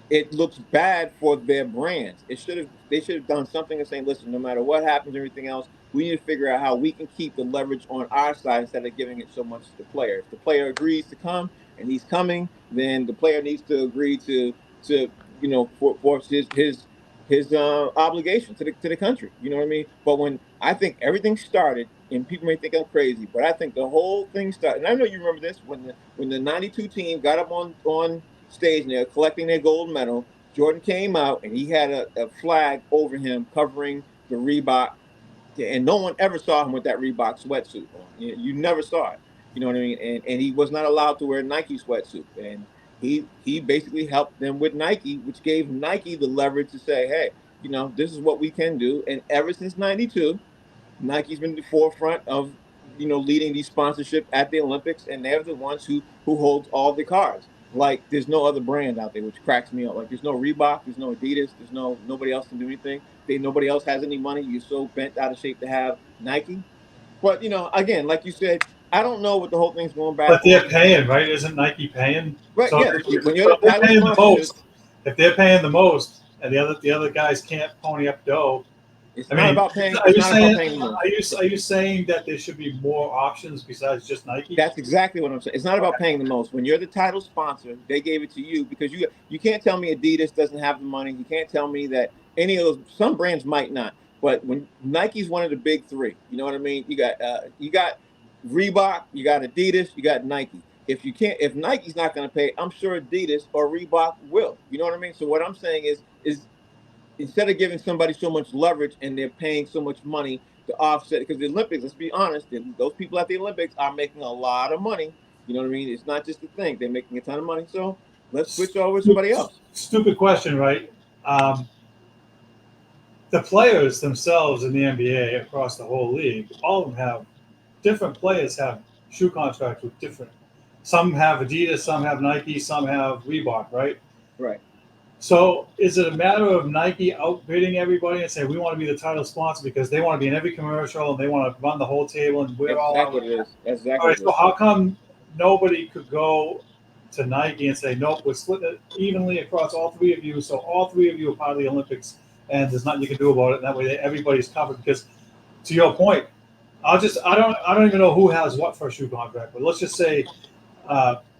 it looks bad for their brands. They should have done something and saying, listen, no matter what happens, everything else, we need to figure out how we can keep the leverage on our side instead of giving it so much to the player. If the player agrees to come and he's coming, then the player needs to agree to force his obligation to the country. You know what I mean? But when I think everything started, and people may think I'm crazy, but I think the whole thing started. And I know you remember this when the '92 team got up on stage and they're collecting their gold medal. Jordan came out and he had a flag over him covering the Reebok, and no one ever saw him with that Reebok sweatsuit on. You never saw it. You know what I mean? And he was not allowed to wear a Nike sweatsuit. And he basically helped them with Nike, which gave Nike the leverage to say, hey, this is what we can do. And ever since '92, Nike's been at the forefront of leading these sponsorship at the Olympics, and they're the ones who hold all the cards. Like there's no other brand out there, which cracks me up. Like there's no Reebok, there's no Adidas, there's nobody else can do anything. Nobody else has any money. You're so bent out of shape to have Nike. But again, like you said, I don't know what the whole thing's going back. But they're paying, right? Isn't Nike paying? Right. So yeah. if they're paying the most, and the other guys can't pony up dough. It's I not mean, about paying. are It's you not about saying paying the most. are you saying that there should be more options besides just Nike? That's exactly what I'm saying. It's not about paying the most. When you're the title sponsor, they gave it to you because you can't tell me Adidas doesn't have the money. You can't tell me that any of those. Some brands might not, but when Nike's one of the big three, you know what I mean. You got Reebok, you got Adidas, you got Nike. If Nike's not going to pay, I'm sure Adidas or Reebok will. You know what I mean. So what I'm saying is instead of giving somebody so much leverage and they're paying so much money to offset, because the Olympics, let's be honest, those people at the Olympics are making a lot of money. You know what I mean? It's not just a thing; they're making a ton of money. So let's switch over to somebody else. Stupid question, right? The players themselves in the NBA across the whole league, all of them have different players have shoe contracts with different. Some have Adidas, some have Nike, some have Reebok, right? Right. So is it a matter of Nike outbidding everybody and say we want to be the title sponsor because they want to be in every commercial and they want to run the whole table and we're That's all exactly what it is. That's all exactly right? what So it is. how come nobody could go to Nike and say nope, we're splitting it evenly across all three of you, so all three of you are part of the Olympics and there's nothing you can do about it. And that way everybody's covered because to your point, I don't even know who has what for a shoe contract, but let's just say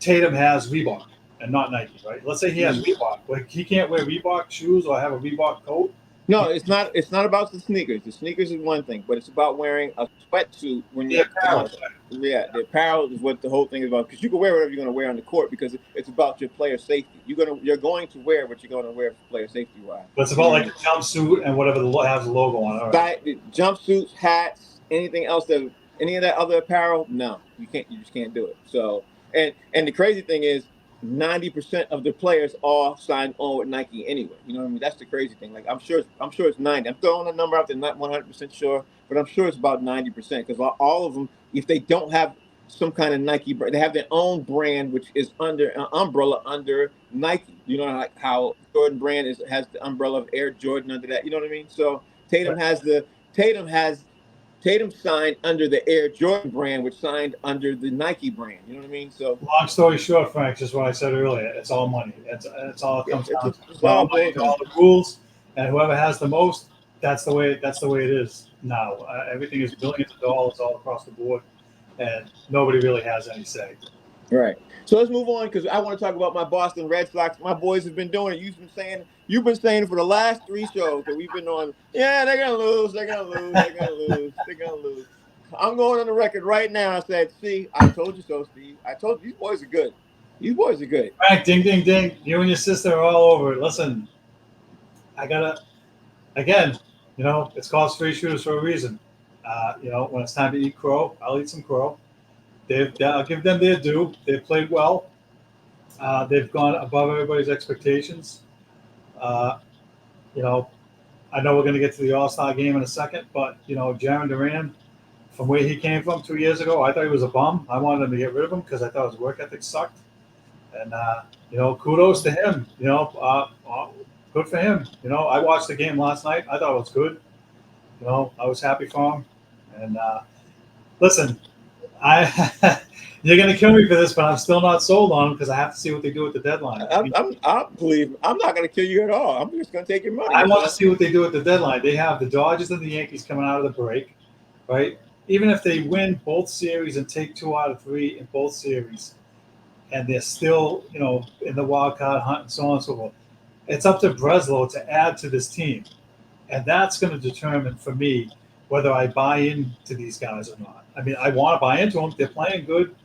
Tatum has Reebok and not Nike, right? Let's say he has Reebok. Like he can't wear Reebok shoes or have a Reebok coat. No, it's not. It's not about the sneakers. The sneakers is one thing, but it's about wearing a sweatsuit when The you're. apparel. Yeah, the apparel is what the whole thing is about. Because you can wear whatever you're going to wear on the court because it's about your player safety. You're going to wear what you're going to wear for player safety wise. But it's You about know like a jumpsuit and whatever has the logo on it. All right. jumpsuits, hats, anything else that any of that other apparel, no, you can't. You just can't do it. So and the crazy thing is, 90% of the players all signed on with Nike anyway. You know what I mean? That's the crazy thing. Like I'm sure it's 90. I'm throwing a number out there, not 100% sure, but I'm sure it's about 90% because all of them, if they don't have some kind of Nike brand, they have their own brand, which is under an umbrella under Nike. You know, like how Jordan brand has the umbrella of Air Jordan under that. You know what I mean? So Tatum has Tatum signed under the Air Jordan brand, which signed under the Nike brand. You know what I mean? So Long story short, Frank, just what I said earlier, it's all money. It's all it comes down to. it's all Money, boils all the rules, and whoever has the most, that's the way it is now. Everything is billions of dollars all across the board, and nobody really has any say. right. So let's move on because I want to talk about my Boston Red Sox. My boys have been doing it. You've been saying for the last three shows that we've been on. Yeah, they're gonna lose. They're gonna lose. They're gonna lose. They're gonna lose. I'm going on the record right now. I said, see, I told you so, Steve. I told you these boys are good. These boys are good. Frank, ding, ding, ding. You and your sister are all over it. Listen, I gotta again. It's called straight shooters for a reason. When it's time to eat crow, I'll eat some crow. I'll give them their due. They've played well. They've gone above everybody's expectations. Uh, you know, I know we're going to get to the All-Star game in a second, but Jaron Duran, from where he came from 2 years ago, I thought he was a bum. I wanted him to get rid of him because I thought his work ethic sucked. And kudos to him. Good for him. I watched the game last night. I thought it was good. I was happy for him. And listen, you're going to kill me for this, but I'm still not sold on him because I have to see what they do at the deadline. I believe I'm not going to kill you at all. I'm just going to take your money. I want to see what they do at the deadline. They have the Dodgers and the Yankees coming out of the break, right? Even if they win both series and take 2 out of 3 in both series, and they're still, in the wild card hunt and so on and so forth, it's up to Breslow to add to this team. And that's going to determine for me whether I buy into these guys or not. I mean, I want to buy into them. They're playing good.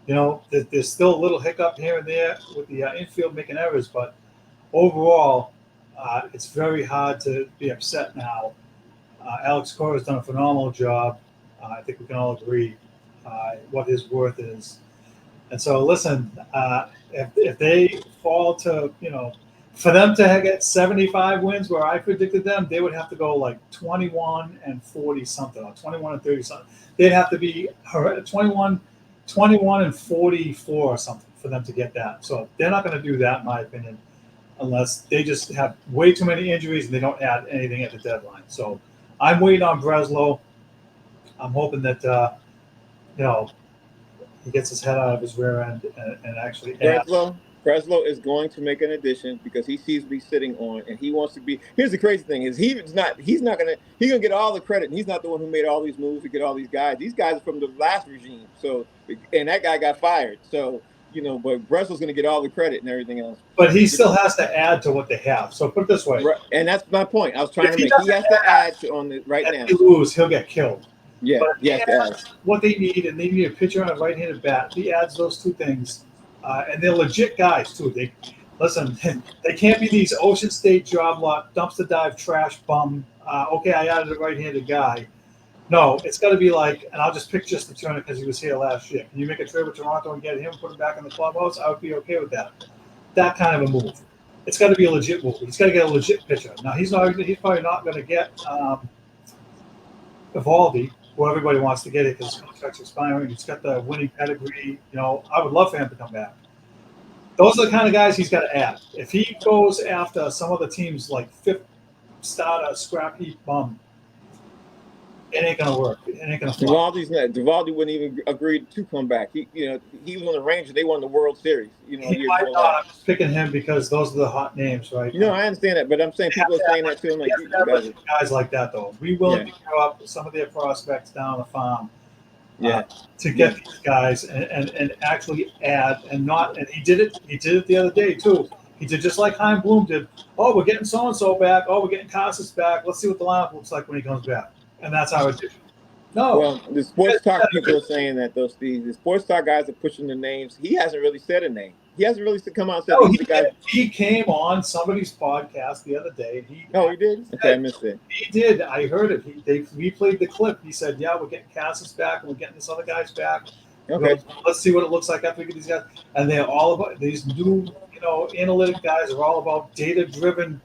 There's still a little hiccup here and there with the infield making errors, but overall, it's very hard to be upset now. Alex Cora has done a phenomenal job. I think we can all agree what his worth is. And so, listen, if they fall to, for them to get 75 wins where I predicted them, they would have to go like 21 and 40 something, or 21 and 30 something. They'd have to be 21 and 44 or something for them to get that. So they're not going to do that, in my opinion, unless they just have way too many injuries and they don't add anything at the deadline. So I'm waiting on Breslow. I'm hoping that, he gets his head out of his rear end and actually adds. Breslow? Breslow is going to make an addition because he sees me sitting on, and he wants to be. Here's the crazy thing: is he's not gonna get all the credit, and he's not the one who made all these moves to get all these guys. These guys are from the last regime, so and that guy got fired. So but Breslow's gonna get all the credit and everything else. But he still has to add to what they have. So put it this way, right, and that's my point. I was trying to make. He has to add to on the right now. If he lose, he'll get killed. Yeah, but yes, what they need, and they need a pitcher and a right-handed bat. He adds those two things, and they're legit guys too. They listen. They can't be these Ocean State job lot dumpster dive trash bum. Okay, I added a right-handed guy. No, it's got to be like, and I'll just pick just the Turner because he was here last year. Can you make a trade with Toronto and get him, put him back in the clubhouse? I would be okay with that. That kind of a move. It's got to be a legit move. He's got to get a legit pitcher. Now he's probably not going to get Evaldi, who everybody wants to get it because his contract's expiring. He's got the winning pedigree. I would love for him to come back. Those are the kind of guys he's got to add. If he goes after some of the teams like fifth starter, scrap heap bum, it ain't gonna work. It ain't gonna fly. Evaldi wouldn't even agree to come back. He was on the Rangers. They won the World Series. He might not. I'm just picking him because those are the hot names, right? I understand that, but I'm saying people are saying that too. I'm like, guys like that though. We willing to give up some of their prospects down the farm. To get these guys and actually add and he did it. He did it the other day too. He did just like Chaim Bloom did. Oh, we're getting so and so back. Oh, we're getting Casas back. Let's see what the lineup looks like when he comes back. And that's how it did. No. Well, the sports talk people are saying that those the sports talk guys are pushing the names. He hasn't really said a name. He hasn't really come out and said he came on somebody's podcast the other day. He did? Okay, I missed it. He did. I heard it. We replayed the clip. He said, yeah, we're getting Casas back and we're getting this other guy's back. Okay. Let's see what it looks like after we get these guys. And they're all about these new, analytic guys are all about data-driven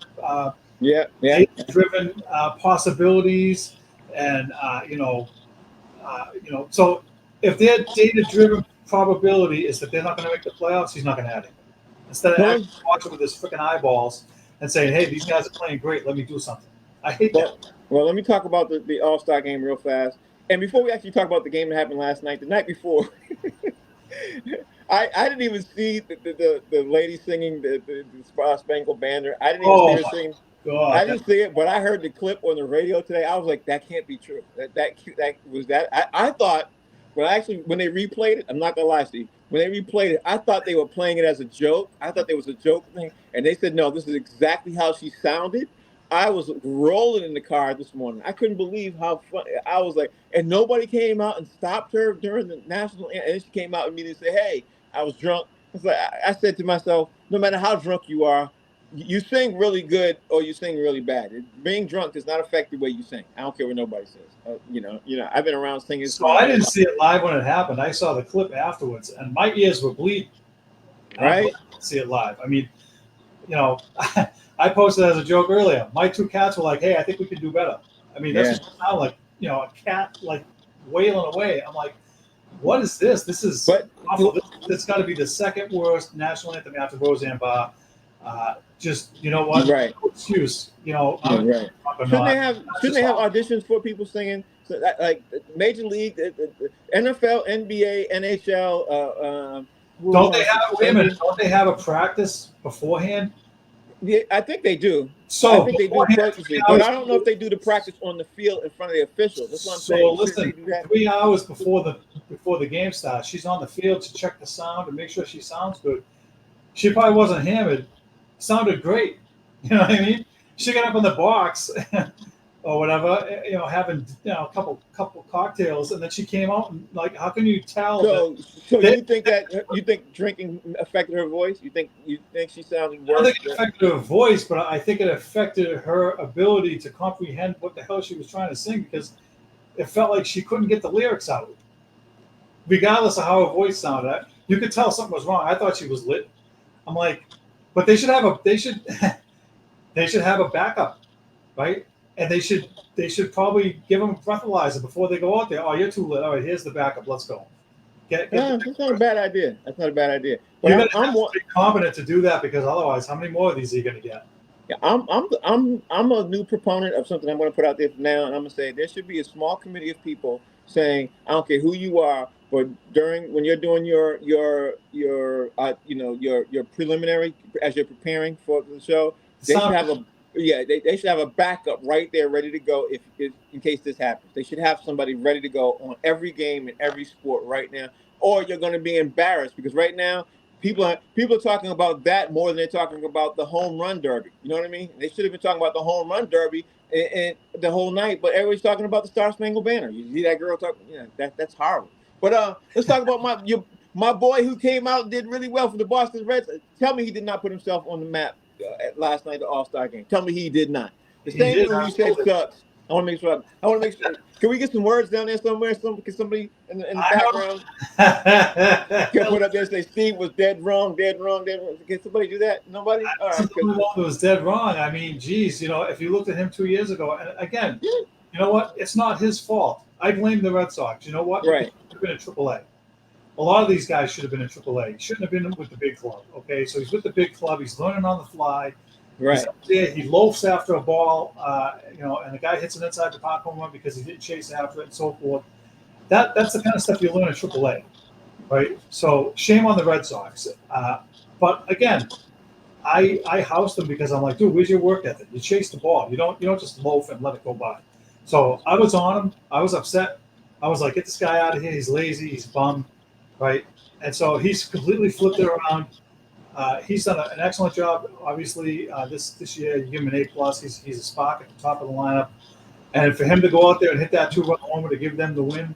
data-driven possibilities. And, so if their data-driven probability is that they're not going to make the playoffs, he's not going to add it. Instead of actually watching with his freaking eyeballs and saying, hey, these guys are playing great, let me do something. I hate that. Well, let me talk about the All-Star game real fast. And before we actually talk about the game that happened last night, the night before, I didn't even see the lady singing the Spangled Banner. I didn't even see her sing. God, I didn't see it, but I heard the clip on the radio today. I was like, that can't be true. That was that. I thought, when they replayed it, I'm not going to lie, Steve. When they replayed it, I thought they were playing it as a joke. I thought there was a joke thing. And they said, no, this is exactly how she sounded. I was rolling in the car this morning. I couldn't believe how funny. I was like, and nobody came out and stopped her during the national anthem. And she came out immediately and said, hey, I was drunk. It's like, I said to myself, no matter how drunk you are, you sing really good or you sing really bad. Being drunk does not affect the way you sing. I don't care what nobody says. I've been around singing. So I didn't see it live when it happened. I saw the clip afterwards, and my ears were bleeding. Right? I didn't see it live. I mean, I posted as a joke earlier. My two cats were like, hey, I think we can do better. I mean, that's what it sounded like, a cat like wailing away. I'm like, what is this? This is awful. This got to be the second worst national anthem after Roseanne Barr. What? Right. No excuse. Right. Shouldn't they have auditions for people singing? So that, like Major League, NFL, NBA, NHL. Don't they have a practice beforehand? Yeah, I think they do. So I think they do purposely, but I don't know if they do the practice on the field in front of the officials. That's what I'm saying. So listen, 3 hours before the game starts, she's on the field to check the sound and make sure she sounds good. She probably wasn't hammered. Sounded great. You know what I mean? She got up in the box or whatever, having a couple cocktails, and then she came out and like, how can you tell? So you think drinking affected her voice? You think she sounded worse? I don't think it affected her voice, but I think it affected her ability to comprehend what the hell she was trying to sing, because it felt like she couldn't get the lyrics out, regardless of how her voice sounded. You could tell something was wrong. I thought she was lit. I'm like, but they should have a backup, right? And they should probably give them a breathalyzer before they go out there. Oh, you're too lit. All right, here's the backup. Let's go. That's not a bad idea. But you're gonna have to be competent to do that, because otherwise, how many more of these are you gonna get? Yeah, I'm a new proponent of something I'm going to put out there now, and I'm going to say there should be a small committee of people saying, I don't care who you are, But when you're doing your preliminary as you're preparing for the show, they should have they should have a backup right there ready to go if in case this happens. They should have somebody ready to go on every game in every sport right now, or you're going to be embarrassed because right now people are talking about that more than they're talking about the home run derby. You know what I mean? They should have been talking about the home run derby and the whole night, but everybody's talking about the Star Spangled Banner. You see that girl talking? Yeah, that's horrible. But let's talk about my boy who came out and did really well for the Boston Red Sox. Tell me he did not put himself on the map last night, the All-Star game. Tell me he did not. The same dude who you said sucks. I want to make sure. I want to make sure. Can we get some words down there somewhere? Can somebody in the background can put up there and say Steve was dead wrong, dead wrong, dead wrong? Can somebody do that? Nobody? All right. It was dead wrong. I mean, geez, if you looked at him 2 years ago, and again, you know what? It's not his fault. I blame the Red Sox. You know what? Right. He should have been in AAA. A lot of these guys should have been in AAA. He shouldn't have been with the big club. Okay, so he's with the big club. He's learning on the fly. Right. He loafs after a ball, and the guy hits it inside the park home run because he didn't chase after it and so forth. That's the kind of stuff you learn in AAA, right? So shame on the Red Sox. But again, I housed them because I'm like, dude, where's your work ethic? You chase the ball. You don't just loaf and let it go by. So I was on him. I was upset. I was like, get this guy out of here. He's lazy. He's bummed, right? And so he's completely flipped it around. He's done an excellent job. Obviously, this year you give him an A+. He's a spark at the top of the lineup, and for him to go out there and hit that 2-run homer to give them the win,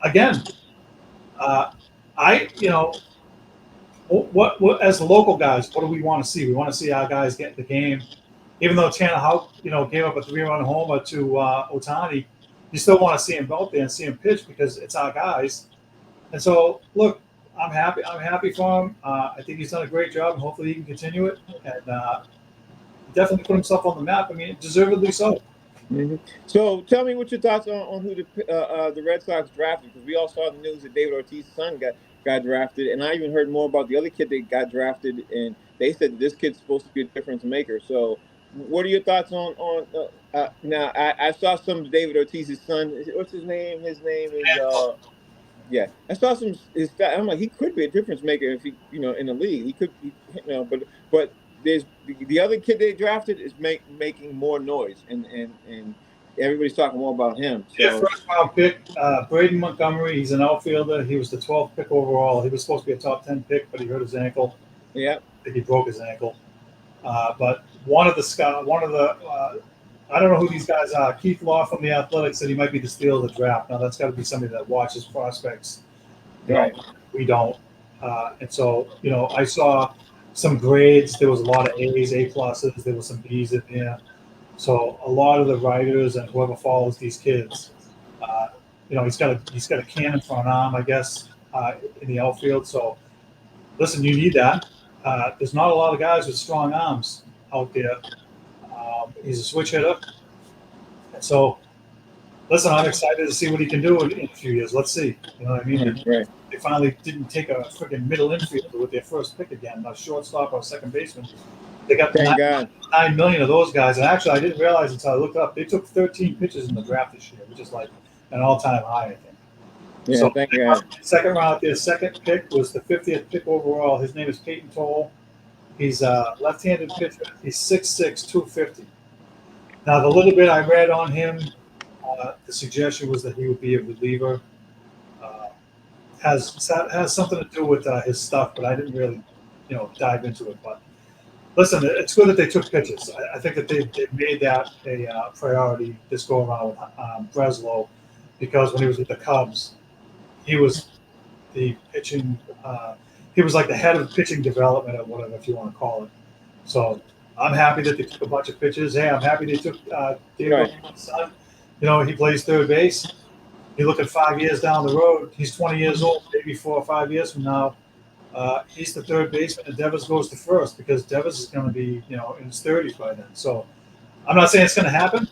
again, what as the local guys, what do we want to see? We want to see our guys get the game. Even though Tanner Houck, gave up a 3-run homer to Ohtani, you still want to see him out there and see him pitch because it's our guys. And so, look. I'm happy for him. I think he's done a great job, and hopefully he can continue it. And definitely put himself on the map. I mean, deservedly so. Mm-hmm. So, tell me what your thoughts on who the Red Sox drafted, because we all saw the news that David Ortiz's son got drafted, and I even heard more about the other kid that got drafted, and they said this kid's supposed to be a difference maker. So, what are your thoughts on now? I saw some of David Ortiz's son. What's his name? His name is. Yeah, I saw some. I'm like, he could be a difference maker if he, in the league. He could, but there's the other kid they drafted is making more noise, and everybody's talking more about him. So. Yeah, first round pick, Braden Montgomery. He's an outfielder. He was the 12th pick overall. He was supposed to be a top 10 pick, but he hurt his ankle. Yeah, I think he broke his ankle. But one of the I don't know who these guys are. Keith Law from the Athletics said he might be the steal of the draft. Now, that's got to be somebody that watches prospects. Right. We don't. And so, I saw some grades. There was a lot of A's, A+. There was some B's in there. So a lot of the writers and whoever follows these kids, he's got a cannon for an arm, I guess, in the outfield. So, listen, you need that. There's not a lot of guys with strong arms out there. He's a switch hitter. And so, listen, I'm excited to see what he can do in a few years. Let's see. You know what I mean? Right. They finally didn't take a freaking middle infielder with their first pick again, a shortstop or second baseman. They got $9 million of those guys. And actually, I didn't realize until I looked up, they took 13 pitches in the draft this year, which is like an all-time high, I think. Yeah, so, thank God. Second round, their second pick was the 50th pick overall. His name is Peyton Toll. He's a left-handed pitcher. He's 6'6", 250. Now, the little bit I read on him, the suggestion was that he would be a reliever. Has something to do with his stuff, but I didn't really, dive into it. But listen, it's good that they took pitches. I think that they made that a priority this go around with Breslow, because when he was with the Cubs, he was the pitching. He was like the head of pitching development or whatever, if you want to call it. So I'm happy that they took a bunch of pitches. Hey, I'm happy they took David son. He plays third base. You look at 5 years down the road, he's 20 years old, maybe 4 or 5 years from now. He's the third baseman, and Devers goes to first, because Devers is going to be, in his 30s by then. So I'm not saying it's going to happen,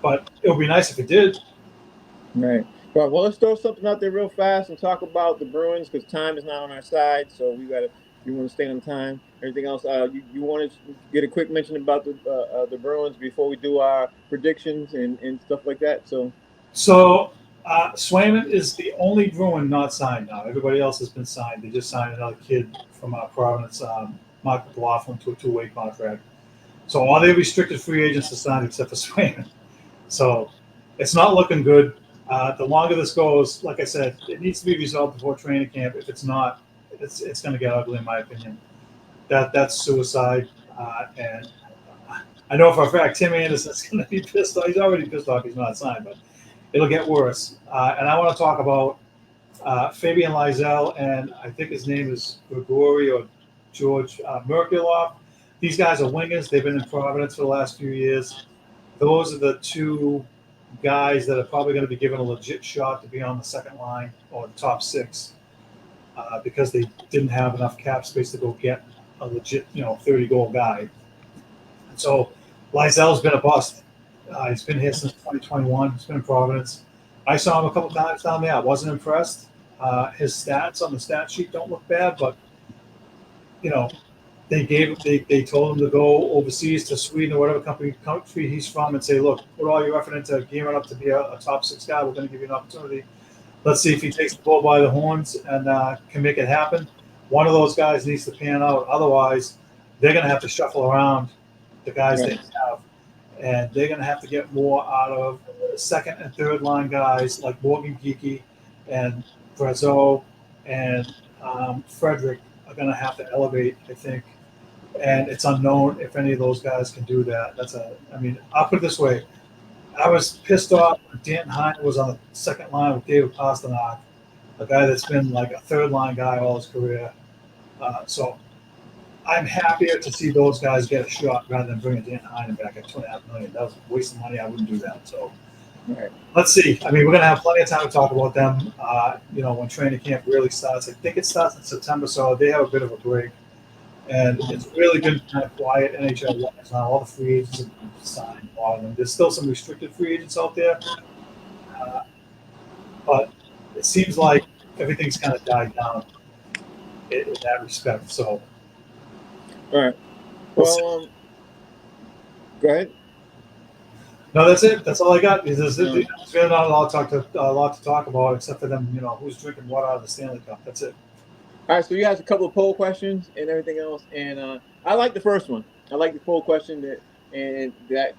but it would be nice if it did. Right. Well, let's throw something out there real fast and talk about the Bruins, because time is not on our side. So you want to stay on time. Everything else, you want to get a quick mention about the Bruins before we do our predictions and stuff like that. So Swayman is the only Bruin not signed now. Everybody else has been signed. They just signed another kid from Providence, Mark McLaughlin, to a two-way contract. So all the restricted free agents are signed except for Swayman. So it's not looking good. The longer this goes, like I said, it needs to be resolved before training camp. If it's not, it's going to get ugly, in my opinion. That's suicide. And I know for a fact Tim Anderson's going to be pissed off. He's already pissed off he's not signed, but it'll get worse. And I want to talk about Fabian Lysell, and I think his name is Grigori or George Merkulov. These guys are wingers. They've been in Providence for the last few years. Those are the two guys that are probably going to be given a legit shot to be on the second line or the top six because they didn't have enough cap space to go get a legit, 30-goal guy. And so Lysell's been a bust. He's been here since 2021. He's been in Providence. I saw him a couple times down there. I wasn't impressed. His stats on the stat sheet don't look bad, but they told him to go overseas to Sweden or whatever country he's from and say, look, put all your effort into gearing up to be a top six guy. We're going to give you an opportunity. Let's see if he takes the bull by the horns and can make it happen. One of those guys needs to pan out. Otherwise, they're going to have to shuffle around the guys they have. And they're going to have to get more out of second and third line guys like Morgan Geeky and Brazeau and Frederick are going to have to elevate, I think. And it's unknown if any of those guys can do that. I'll put it this way. I was pissed off when Danton Heinen was on the second line with David Pasternak, a guy that's been like a third line guy all his career. So I'm happier to see those guys get a shot rather than bringing Danton Heinen back at $2.5 million. That was a waste of money. I wouldn't do that. So let's see. We're going to have plenty of time to talk about them, when training camp really starts. I think it starts in September, so they have a bit of a break. And it's really been kind of quiet NHL-wise now. All the free agents have been signed. A lot of them. There's still some restricted free agents out there. But it seems like everything's kind of died down in that respect. So, all right. Well, go ahead. No, that's it. That's all I got. There's really not a lot to talk about except for them, who's drinking water out of the Stanley Cup. That's it. All right, so you have a couple of poll questions and everything else, and I like the first one. I like the poll question that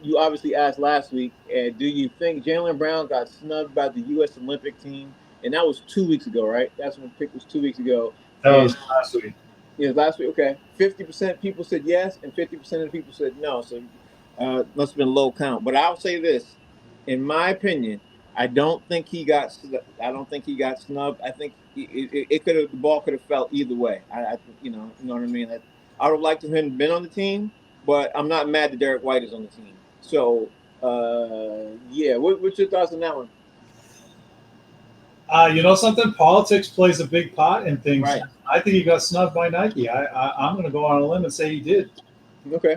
you obviously asked last week. And do you think Jaylen Brown got snubbed by the U.S. Olympic team? And that was 2 weeks ago, right? That's when the pick was 2 weeks ago. That was last week. Yeah, last week. Okay, 50% people said yes, and 50% of the people said no. So must have been a low count. But I'll say this, in my opinion, I don't think he got snubbed. I think the ball could have fell either way. You know what I mean. I would have liked him to been on the team, but I'm not mad that Derek White is on the team. So what's your thoughts on that one? Something? Politics plays a big part in things. Right. I think he got snubbed by Nike. I'm going to go on a limb and say he did. Okay.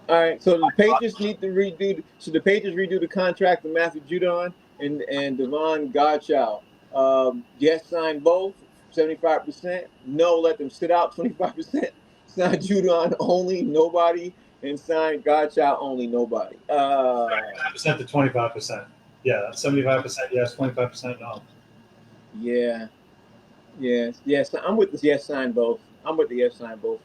All right. So the Patriots need to redo. Should the Patriots redo the contract of Matthew Judon and Devon Godchild? Yes, sign both, 75%. No, let them sit out, 25%. Sign Judon only, nobody, and sign Godchild only, nobody. 25% to 25%. Yeah, 75% yes, 25% no. Yeah. Yes. I'm with the yes, sign both.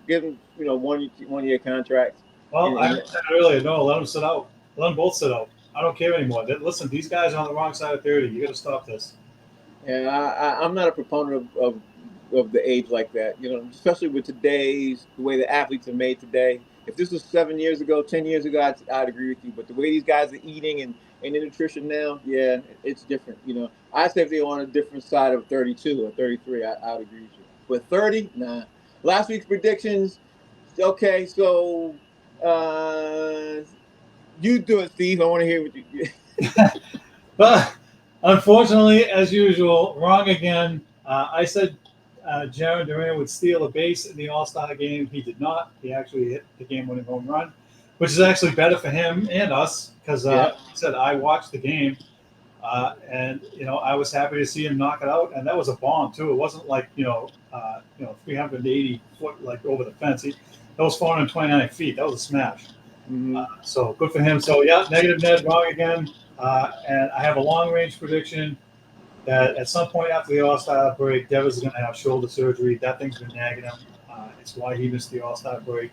Give them, 1 year contracts. Well, I said earlier, no, let them sit out. Let them both sit out. I don't care anymore. Listen, these guys are on the wrong side of 30. You got to stop this. Yeah, I'm not a proponent of the age like that. Especially with the way the athletes are made today. If this was 7 years ago, 10 years ago, I'd agree with you. But the way these guys are eating and the nutrition now, yeah, it's different. I say if they're on a different side of 32 or 33, I'd agree with you. But 30, nah. Last week's predictions. Okay, so you do it, Steve. I want to hear what you. But unfortunately, as usual, wrong again. I said Jaron Duran would steal a base in the All-Star game. He did not. He actually hit the game-winning home run, which is actually better for him and us because like I said, I watched the game, and I was happy to see him knock it out. And that was a bomb too. It wasn't like 380 foot like over the fence. That was 429 feet. That was a smash. Mm-hmm. So good for him. So negative Ned, wrong again. And I have a long range prediction. that at some point after the All-Star break, Devers is going to have shoulder surgery. That thing's been nagging him. It's why he missed the All-Star break.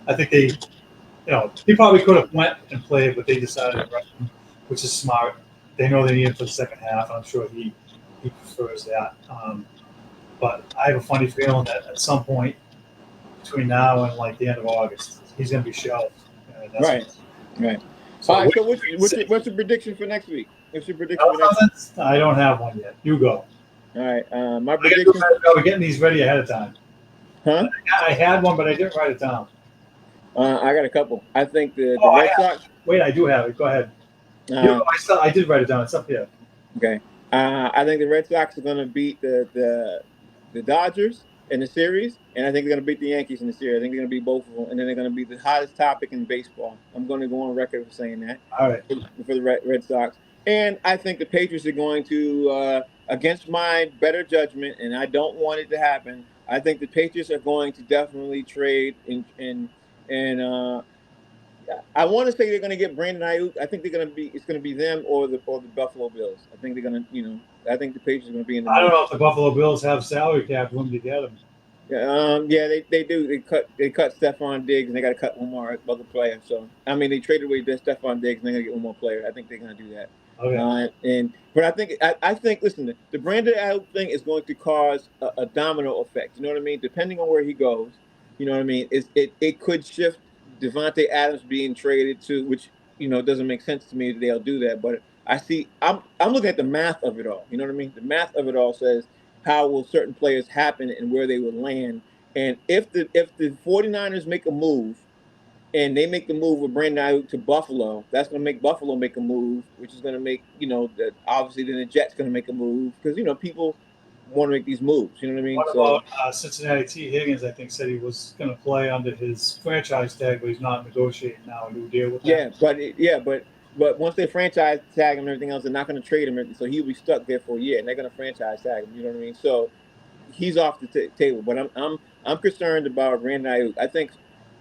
I think he probably could have went and played, but they decided to rest him, which is smart. They know they need him for the second half. I'm sure he prefers that. But I have a funny feeling that at some point between now and like the end of August, he's going to be shelved. Right. So all right. So what's your prediction for next week? What's your prediction for next week? I don't have one yet. You go. All right. My prediction. We're getting these ready ahead of time. Huh? I had one, but I didn't write it down. I got a couple. I think the Red Sox. Wait, I do have it. Go ahead. I did write it down. It's up here. Okay. I think the Red Sox are going to beat the Dodgers in the series, and I think they're going to beat the Yankees in the series. I think they're going to beat both of them, and then they're going to be the hottest topic in baseball. I'm going to go on record for saying that. All right. For the Red Sox. And I think the Patriots are going to, against my better judgment, and I don't want it to happen, I think the Patriots are going to definitely trade and I want to say they're going to get Brandon Ayuk. I think it's going to be them or the Buffalo Bills. I think they're going to, I think the Patriots are going to be in the. I don't know if the Buffalo Bills have salary cap room to get them. Yeah, they do. They cut Stephon Diggs and they got to cut one more other player. So they traded away Stephon Diggs and they're going to get one more player. I think they're going to do that. Okay. But I think listen, the Brandon Ayuk thing is going to cause a domino effect. You know what I mean? Depending on where he goes, you know what I mean. It could shift Devontae Adams being traded to, which doesn't make sense to me that they'll do that. But I'm looking at the math of it all. You know what I mean? The math of it all says how will certain players happen and where they will land. And if the 49ers make a move and they make the move with Brandon Ayuk to Buffalo, that's going to make Buffalo make a move, which is going to make, that obviously then the Jets going to make a move because, people want to make these moves. You know what I mean? What about Cincinnati? T. Higgins, I think, said he was going to play under his franchise tag, but he's not negotiating now a new deal with that. But once they franchise tag him and everything else, they're not going to trade him. So he'll be stuck there for a year, and they're going to franchise tag him. You know what I mean? So he's off the table. But I'm concerned about Brandon Ayuk. I think,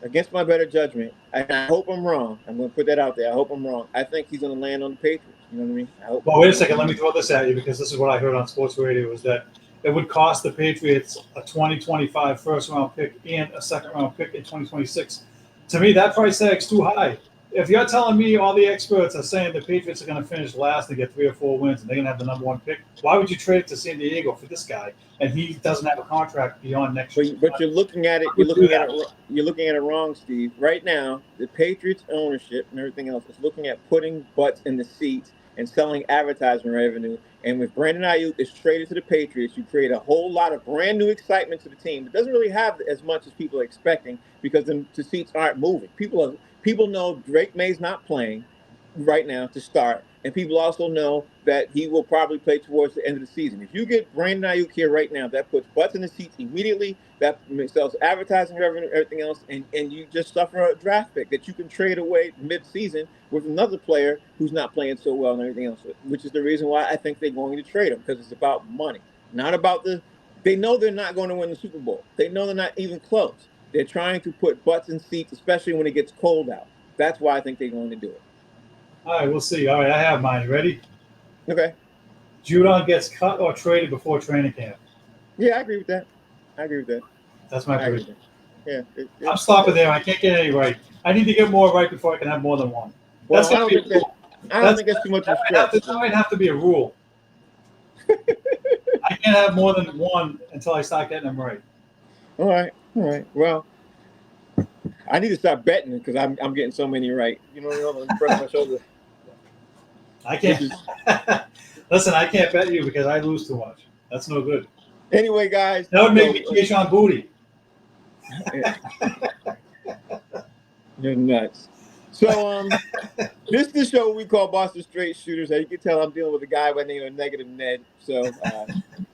against my better judgment, and I hope I'm wrong. I'm going to put that out there. I hope I'm wrong. I think he's going to land on the Patriots. You know what I mean? Well, wait a second. Let me throw this at you because this is what I heard on sports radio is that it would cost the Patriots a 2025 first-round pick and a second-round pick in 2026. To me, that price tag's too high. If you're telling me all the experts are saying the Patriots are going to finish last and get 3 or 4 wins and they're going to have the number 1 pick, why would you trade it to San Diego for this guy? And he doesn't have a contract beyond next year. But you're looking at it. You're looking at it wrong, Steve. Right now, the Patriots ownership and everything else is looking at putting butts in the seats and selling advertisement revenue. And with Brandon Ayuk is traded to the Patriots, you create a whole lot of brand new excitement to the team. It doesn't really have as much as people are expecting because the seats aren't moving. People know Drake May's not playing right now to start, and people also know that he will probably play towards the end of the season. If you get Brandon Ayuk here right now, that puts butts in the seats immediately. That sells advertising revenue, everything else, and you just suffer a draft pick that you can trade away mid-season with another player who's not playing so well and everything else, which is the reason why I think they're going to trade him, because it's about money, not about they know they're not going to win the Super Bowl. They know they're not even close. They're trying to put butts in seats, especially when it gets cold out. That's why I think they're going to do it. All right, we'll see. All right, I have mine. You ready? Okay. Judon gets cut or traded before training camp. Yeah, I agree with that. That's my prediction. Yeah. I'm stopping there. I can't get any right. I need to get more right before I can have more than one. Well, I don't think that's too much of a stretch. That might have to be a rule. I can't have more than one until I start getting them right. All right. Well, I need to stop betting because I'm getting so many right. You know, I'm pressing my shoulder. I can't. Listen, I can't bet you because I lose too much. That's no good. Anyway, guys. That would make me cash on booty. You're nuts. So this is the show we call Boston Straight Shooters. As you can tell, I'm dealing with a guy by the name of Negative Ned. So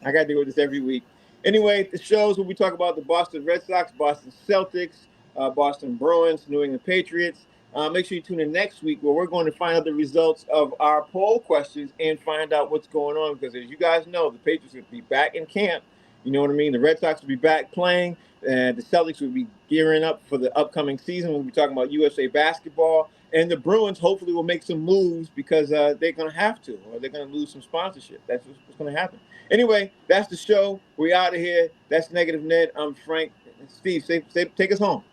I got to deal with this every week. Anyway, the shows where we talk about the Boston Red Sox, Boston Celtics, Boston Bruins, New England Patriots. Make sure you tune in next week where we're going to find out the results of our poll questions and find out what's going on. Because as you guys know, the Patriots will be back in camp. You know what I mean? The Red Sox will be back playing, and the Celtics will be gearing up for the upcoming season. We'll be talking about USA basketball, and the Bruins hopefully will make some moves because they're going to have to, or they're going to lose some sponsorship. That's what's going to happen. Anyway, that's the show. We're out of here. That's Negative Ned. I'm Frank. Steve, take us home.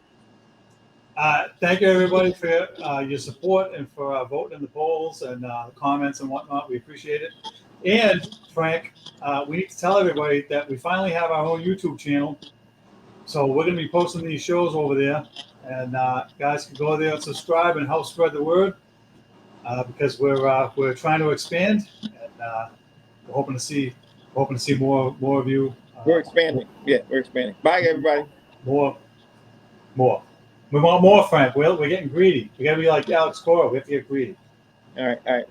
Thank you, everybody, for your support and for voting in the polls and comments and whatnot. We appreciate it. And, Frank, we need to tell everybody that we finally have our own YouTube channel. So we're going to be posting these shows over there. And guys can go there and subscribe and help spread the word because we're trying to expand. And we're hoping to see more of you. We're expanding. Yeah, we're expanding. Bye, everybody. More. We want more, Frank. We're getting greedy. We got to be like Alex Cora. We have to get greedy. All right.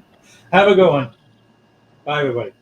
Have a good one. Bye, everybody.